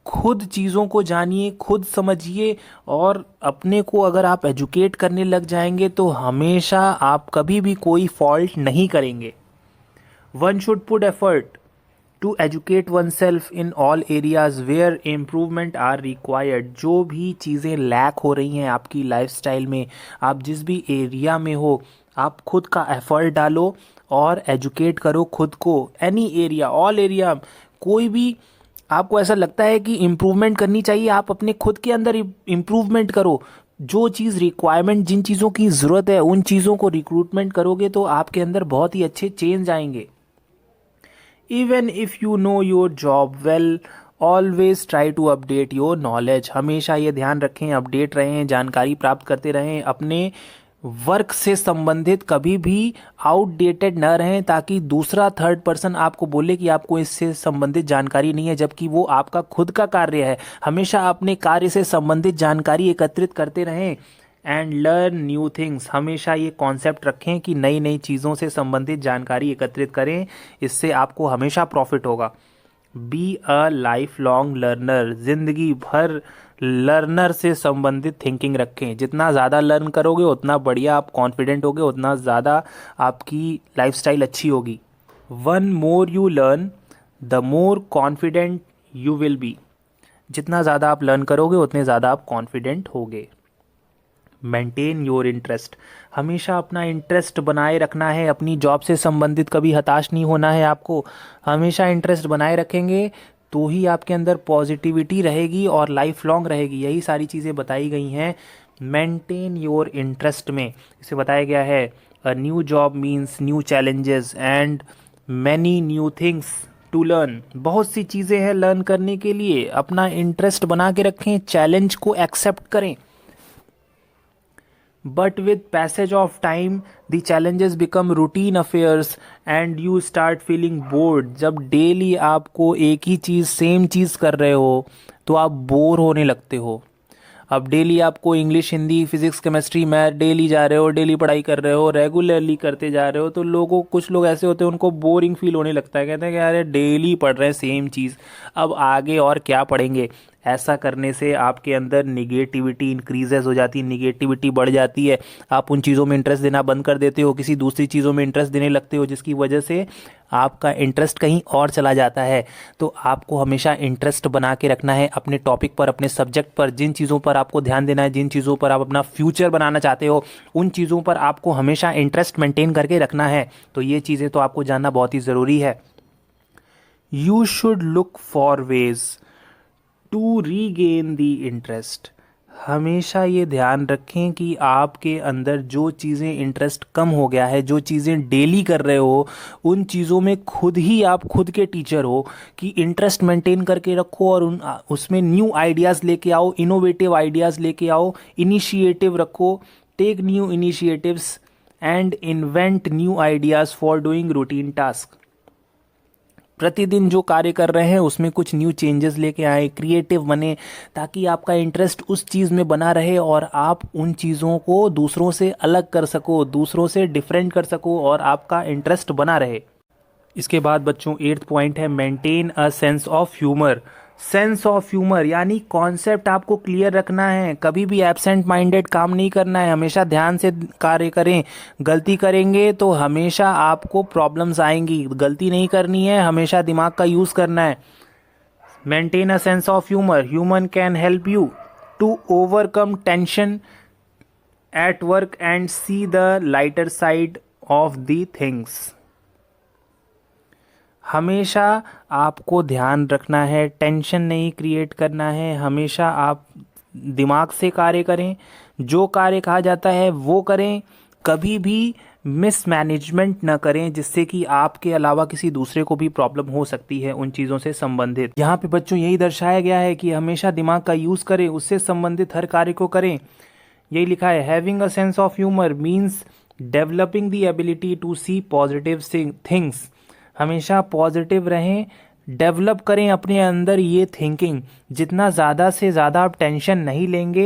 खुद चीज़ों को जानिए, खुद समझिए और अपने को अगर आप एजुकेट करने लग जाएंगे तो हमेशा आप कभी भी कोई फॉल्ट नहीं करेंगे। One should put effort to educate oneself in all areas where improvement are required. जो भी चीज़ें लैक हो रही हैं आपकी लाइफस्टाइल में, आप जिस भी एरिया में हो, आप खुद का एफर्ट डालो और एजुकेट करो खुद को। एनी एरिया, ऑल एरिया, कोई भी आपको ऐसा लगता है कि इम्प्रूवमेंट करनी चाहिए, आप अपने खुद के अंदर इम्प्रूवमेंट करो। जो चीज़ रिक्वायरमेंट, जिन चीज़ों की ज़रूरत है उन चीज़ों को रिक्रूटमेंट करोगे तो आपके अंदर बहुत ही अच्छे चेंज आएंगे। Even if you know your job well, always try to update your knowledge. हमेशा ये ध्यान रखें, अपडेट रहें, जानकारी प्राप्त करते रहें, अपने वर्क से संबंधित कभी भी आउटडेटेड न रहें, ताकि दूसरा थर्ड पर्सन आपको बोले कि आपको इससे संबंधित जानकारी नहीं है, जबकि वो आपका खुद का कार्य है। हमेशा अपने कार्य से संबंधित जानकारी एकत्रित करते रहें। एंड लर्न न्यू थिंग्स, हमेशा ये कॉन्सेप्ट रखें कि नई नई चीज़ों से संबंधित जानकारी एकत्रित करें, इससे आपको हमेशा प्रॉफिट होगा। Be a life long learner, जिंदगी भर लर्नर से संबंधित थिंकिंग रखें। जितना ज़्यादा लर्न करोगे उतना बढ़िया आप कॉन्फिडेंट होगे, उतना ज़्यादा आपकी लाइफस्टाइल अच्छी होगी। One more you learn the more confident you will be. जितना ज़्यादा आप लर्न करोगे उतने ज़्यादा आप कॉन्फिडेंट होगे। मेंटेन योर इंटरेस्ट, हमेशा अपना इंटरेस्ट बनाए रखना है। अपनी जॉब से संबंधित कभी हताश नहीं होना है आपको। हमेशा इंटरेस्ट बनाए रखेंगे तो ही आपके अंदर पॉजिटिविटी रहेगी और लाइफ लॉन्ग रहेगी। यही सारी चीज़ें बताई गई हैं मेंटेन योर इंटरेस्ट में। इसे बताया गया है a new job means new challenges and many new things to learn. बहुत सी चीज़ें हैं लर्न करने के लिए। अपना इंटरेस्ट बना के रखें, चैलेंज को एक्सेप्ट करें। But with passage of time, the challenges become routine affairs and you start feeling bored। जब डेली आपको एक ही चीज़, सेम चीज़ कर रहे हो तो आप बोर होने लगते हो। अब डेली आपको English, Hindi, physics, chemistry, math daily जा रहे हो, डेली पढ़ाई कर रहे हो, रेगुलरली करते जा रहे हो, तो लोगों, कुछ लोग ऐसे होते हैं उनको बोरिंग फील होने लगता है। कहते हैं कि यार डेली पढ़ रहे हैं सेम चीज़, अब आगे और क्या पढ़ेंगे। ऐसा करने से आपके अंदर निगेटिविटी इंक्रीजेज हो जाती है, निगेटिविटी बढ़ जाती है। आप उन चीज़ों में इंटरेस्ट देना बंद कर देते हो, किसी दूसरी चीज़ों में इंटरेस्ट देने लगते हो, जिसकी वजह से आपका इंटरेस्ट कहीं और चला जाता है। तो आपको हमेशा इंटरेस्ट बना के रखना है अपने टॉपिक पर, अपने सब्जेक्ट पर। जिन चीज़ों पर आपको ध्यान देना है, जिन चीज़ों पर आप अपना फ्यूचर बनाना चाहते हो, उन चीज़ों पर आपको हमेशा इंटरेस्ट मेंटेन करके रखना है। तो ये चीज़ें तो आपको जानना बहुत ही ज़रूरी है। You should look for ways to regain the interest. हमेशा ये ध्यान रखें कि आपके अंदर जो चीज़ें इंटरेस्ट कम हो गया है, जो चीज़ें डेली कर रहे हो, उन चीज़ों में खुद ही आप खुद के टीचर हो कि इंटरेस्ट मेंटेन करके रखो और उसमें न्यू आइडियाज़ लेके आओ, इनोवेटिव आइडियाज़ लेके आओ, इनिशिएटिव रखो, take new initiatives and invent new ideas for doing routine task. प्रतिदिन जो कार्य कर रहे हैं उसमें कुछ न्यू चेंजेस लेके आए, क्रिएटिव बने, ताकि आपका इंटरेस्ट उस चीज़ में बना रहे और आप उन चीज़ों को दूसरों से अलग कर सको, दूसरों से डिफरेंट कर सको और आपका इंटरेस्ट बना रहे। इसके बाद बच्चों 8th पॉइंट है maintain a sense of humour. Sense of humour यानी कॉन्सेप्ट आपको क्लियर रखना है, कभी भी एब्सेंट माइंडेड काम नहीं करना है, हमेशा ध्यान से कार्य करें। गलती करेंगे तो हमेशा आपको प्रॉब्लम्स आएंगी, गलती नहीं करनी है, हमेशा दिमाग का यूज़ करना है। Maintain a sense of humour, human can help you to overcome tension at work and see the lighter side of the things. हमेशा आपको ध्यान रखना है, टेंशन नहीं क्रिएट करना है, हमेशा आप दिमाग से कार्य करें, जो कार्य कहा जाता है वो करें, कभी भी मिसमैनेजमेंट ना करें जिससे कि आपके अलावा किसी दूसरे को भी प्रॉब्लम हो सकती है उन चीज़ों से संबंधित। यहाँ पे बच्चों यही दर्शाया गया है कि हमेशा दिमाग का यूज़ करें, उससे संबंधित हर कार्य को करें। यही लिखा है, having a sense of humour means developing the ability to see positive things. हमेशा पॉजिटिव रहें, डेवलप करें अपने अंदर ये थिंकिंग। जितना ज़्यादा से ज़्यादा आप टेंशन नहीं लेंगे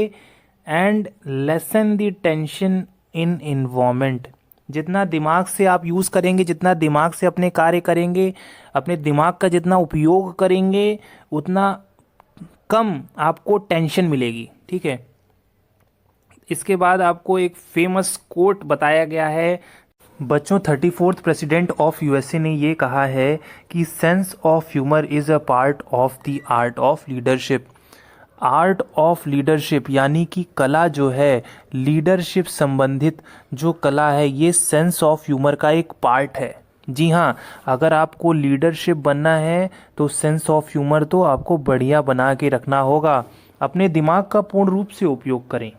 and lesson the tension in environment. जितना दिमाग से आप यूज़ करेंगे, जितना दिमाग से अपने कार्य करेंगे, अपने दिमाग का जितना उपयोग करेंगे, उतना कम आपको टेंशन मिलेगी। ठीक है। इसके बाद आपको एक फेमस कोट बताया गया है बच्चों। 34th प्रेसिडेंट ऑफ यूएसए ने ये कहा है कि sense of humour is a part of the art of leadership. Art of leadership यानी कि कला जो है, लीडरशिप संबंधित जो कला है, ये सेंस ऑफ ह्यूमर का एक पार्ट है। जी हाँ, अगर आपको लीडरशिप बनना है तो सेंस ऑफ ह्यूमर तो आपको बढ़िया बना के रखना होगा। अपने दिमाग का पूर्ण रूप से उपयोग करें।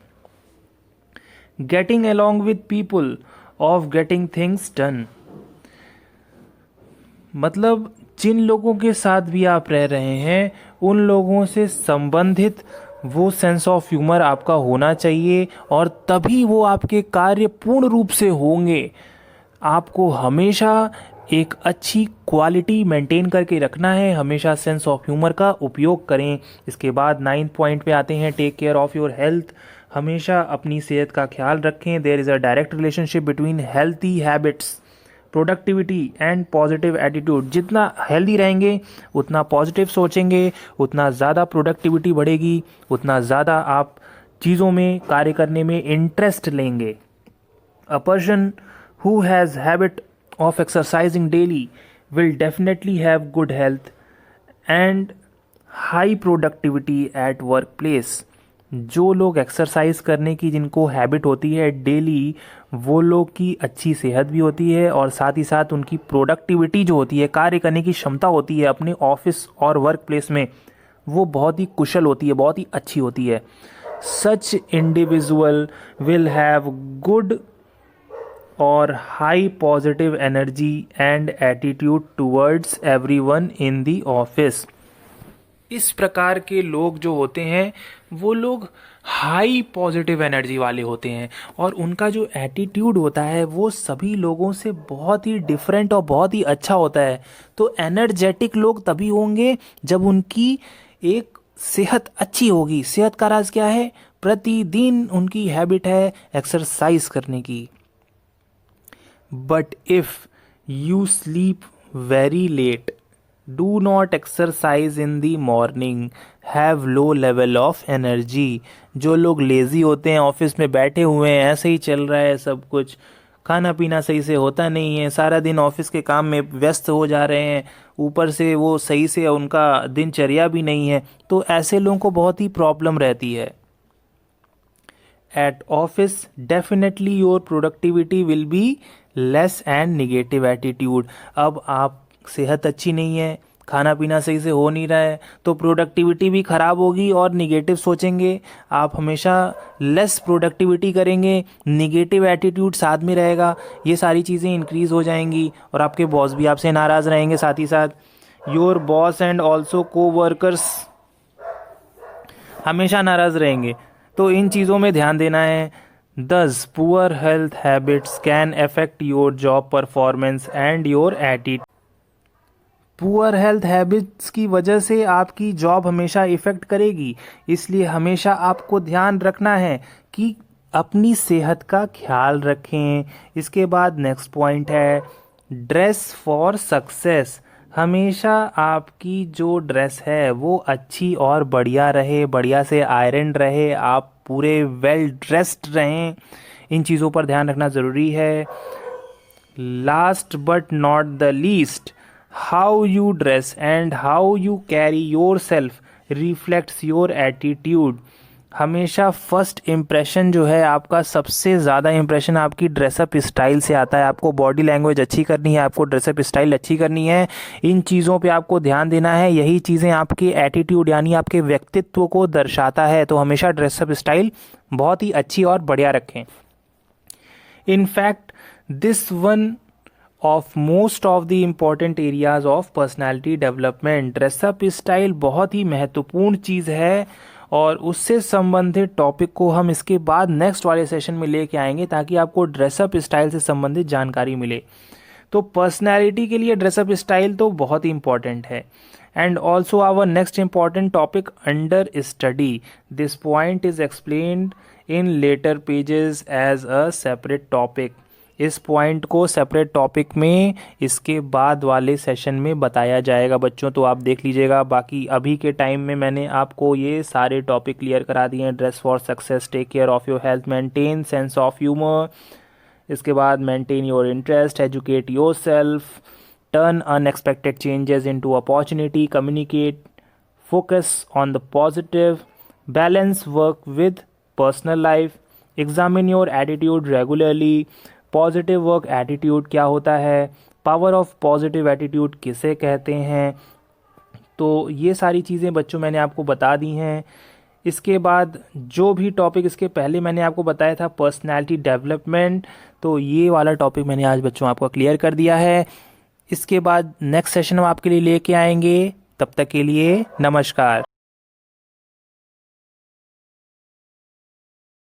Getting along with people of getting things done, मतलब जिन लोगों के साथ भी आप रह रहे हैं उन लोगों से संबंधित वो सेंस ऑफ ह्यूमर आपका होना चाहिए और तभी वो आपके कार्य पूर्ण रूप से होंगे। आपको हमेशा एक अच्छी क्वालिटी मेंटेन करके रखना है, हमेशा सेंस ऑफ ह्यूमर का उपयोग करें। इसके बाद 9th पॉइंट पे आते हैं, take care of your health. हमेशा अपनी सेहत का ख्याल रखें। There is a direct relationship between healthy habits, productivity and positive attitude. जितना हेल्दी रहेंगे, उतना पॉजिटिव सोचेंगे, उतना ज़्यादा प्रोडक्टिविटी बढ़ेगी, उतना ज़्यादा आप चीज़ों में कार्य करने में इंटरेस्ट लेंगे। A person who has habit of exercising daily will definitely have good health and high productivity at workplace। जो लोग एक्सरसाइज करने की जिनको हैबिट होती है डेली, वो लोग की अच्छी सेहत भी होती है और साथ ही साथ उनकी प्रोडक्टिविटी जो होती है, कार्य करने की क्षमता होती है अपने ऑफिस और वर्क प्लेस में, वो बहुत ही कुशल होती है, बहुत ही अच्छी होती है। Such individual will have good और high positive energy and attitude towards everyone in the office. इस प्रकार के लोग जो होते हैं वो लोग हाई पॉजिटिव एनर्जी वाले होते हैं और उनका जो एटीट्यूड होता है वो सभी लोगों से बहुत ही डिफरेंट और बहुत ही अच्छा होता है। तो एनर्जेटिक लोग तभी होंगे जब उनकी एक सेहत अच्छी होगी। सेहत का राज क्या है? प्रतिदिन उनकी हैबिट है एक्सरसाइज करने की। But if you sleep very late, do not exercise in the morning, have low level of energy। जो लोग लेज़ी होते हैं, ऑफिस में बैठे हुए हैं, ऐसे ही चल रहा है सब कुछ, खाना पीना सही से होता नहीं है, सारा दिन ऑफिस के काम में व्यस्त हो जा रहे हैं, ऊपर से वो सही से उनका दिनचर्या भी नहीं है, तो ऐसे लोगों को बहुत ही प्रॉब्लम रहती है। At office, definitely your productivity will be less and negative attitude. अब आप सेहत अच्छी नहीं है, खाना पीना सही से हो नहीं रहा है तो प्रोडक्टिविटी भी ख़राब होगी और निगेटिव सोचेंगे, आप हमेशा लेस प्रोडक्टिविटी करेंगे, निगेटिव एटीट्यूड साथ में रहेगा, ये सारी चीज़ें इंक्रीज़ हो जाएंगी और आपके बॉस भी आपसे नाराज़ रहेंगे। साथ ही साथ योर बॉस एंड ऑल्सो को वर्कर्स हमेशा नाराज़ रहेंगे, तो इन चीज़ों में ध्यान देना है। दस poor health habits can affect your job performance and your attitude. Poor health habits की वजह से आपकी जॉब हमेशा इफ़ेक्ट करेगी, इसलिए हमेशा आपको ध्यान रखना है कि अपनी सेहत का ख्याल रखें। इसके बाद नेक्स्ट पॉइंट है ड्रेस फॉर सक्सेस। हमेशा आपकी जो ड्रेस है वो अच्छी और बढ़िया रहे, बढ़िया से आयरन रहे, आप पूरे वेल ड्रेस्ड रहें, इन चीज़ों पर ध्यान रखना ज़रूरी है। Last but not the least, how you dress and how you carry your self reflects your attitude. हमेशा फर्स्ट इम्प्रेशन जो है आपका, सबसे ज़्यादा इम्प्रेशन आपकी ड्रेसअप स्टाइल से आता है। आपको बॉडी लैंग्वेज अच्छी करनी है, आपको ड्रेसअप स्टाइल अच्छी करनी है, इन चीज़ों पे आपको ध्यान देना है। यही चीज़ें आपके एटीट्यूड यानी आपके व्यक्तित्व को दर्शाता है, तो हमेशा ड्रेसअप स्टाइल बहुत ही अच्छी और बढ़िया रखें। In fact, this one of most of the important areas of personality development। Dress up style बहुत ही महत्वपूर्ण चीज़ है और उससे संबंधित टॉपिक को हम इसके बाद नेक्स्ट वाले सेशन में लेके आएंगे ताकि आपको ड्रेसअप स्टाइल से संबंधित जानकारी मिले। तो पर्सनैलिटी के लिए ड्रेसअप स्टाइल तो बहुत ही इंपॉर्टेंट है। And also our next important topic under study. This point is explained in later pages as a separate topic. इस पॉइंट को सेपरेट टॉपिक में इसके बाद वाले सेशन में बताया जाएगा बच्चों, तो आप देख लीजिएगा। बाकी अभी के टाइम में मैंने आपको ये सारे टॉपिक क्लियर करा दिए हैं। Dress for success, take care of your health, maintain sense of humour, इसके बाद maintain your interest, educate yourself, turn unexpected changes into opportunity, communicate, focus on the positive, balance work with personal life, examine your attitude regularly. Positive work attitude क्या होता है, power of positive attitude किसे कहते हैं, तो ये सारी चीज़ें बच्चों मैंने आपको बता दी हैं। इसके बाद जो भी टॉपिक इसके पहले मैंने आपको बताया था पर्सनैलिटी डेवलपमेंट, तो ये वाला टॉपिक मैंने आज बच्चों आपको क्लियर कर दिया है। इसके बाद नेक्स्ट सेशन हम आपके लिए लेके आएंगे, तब तक के लिए नमस्कार।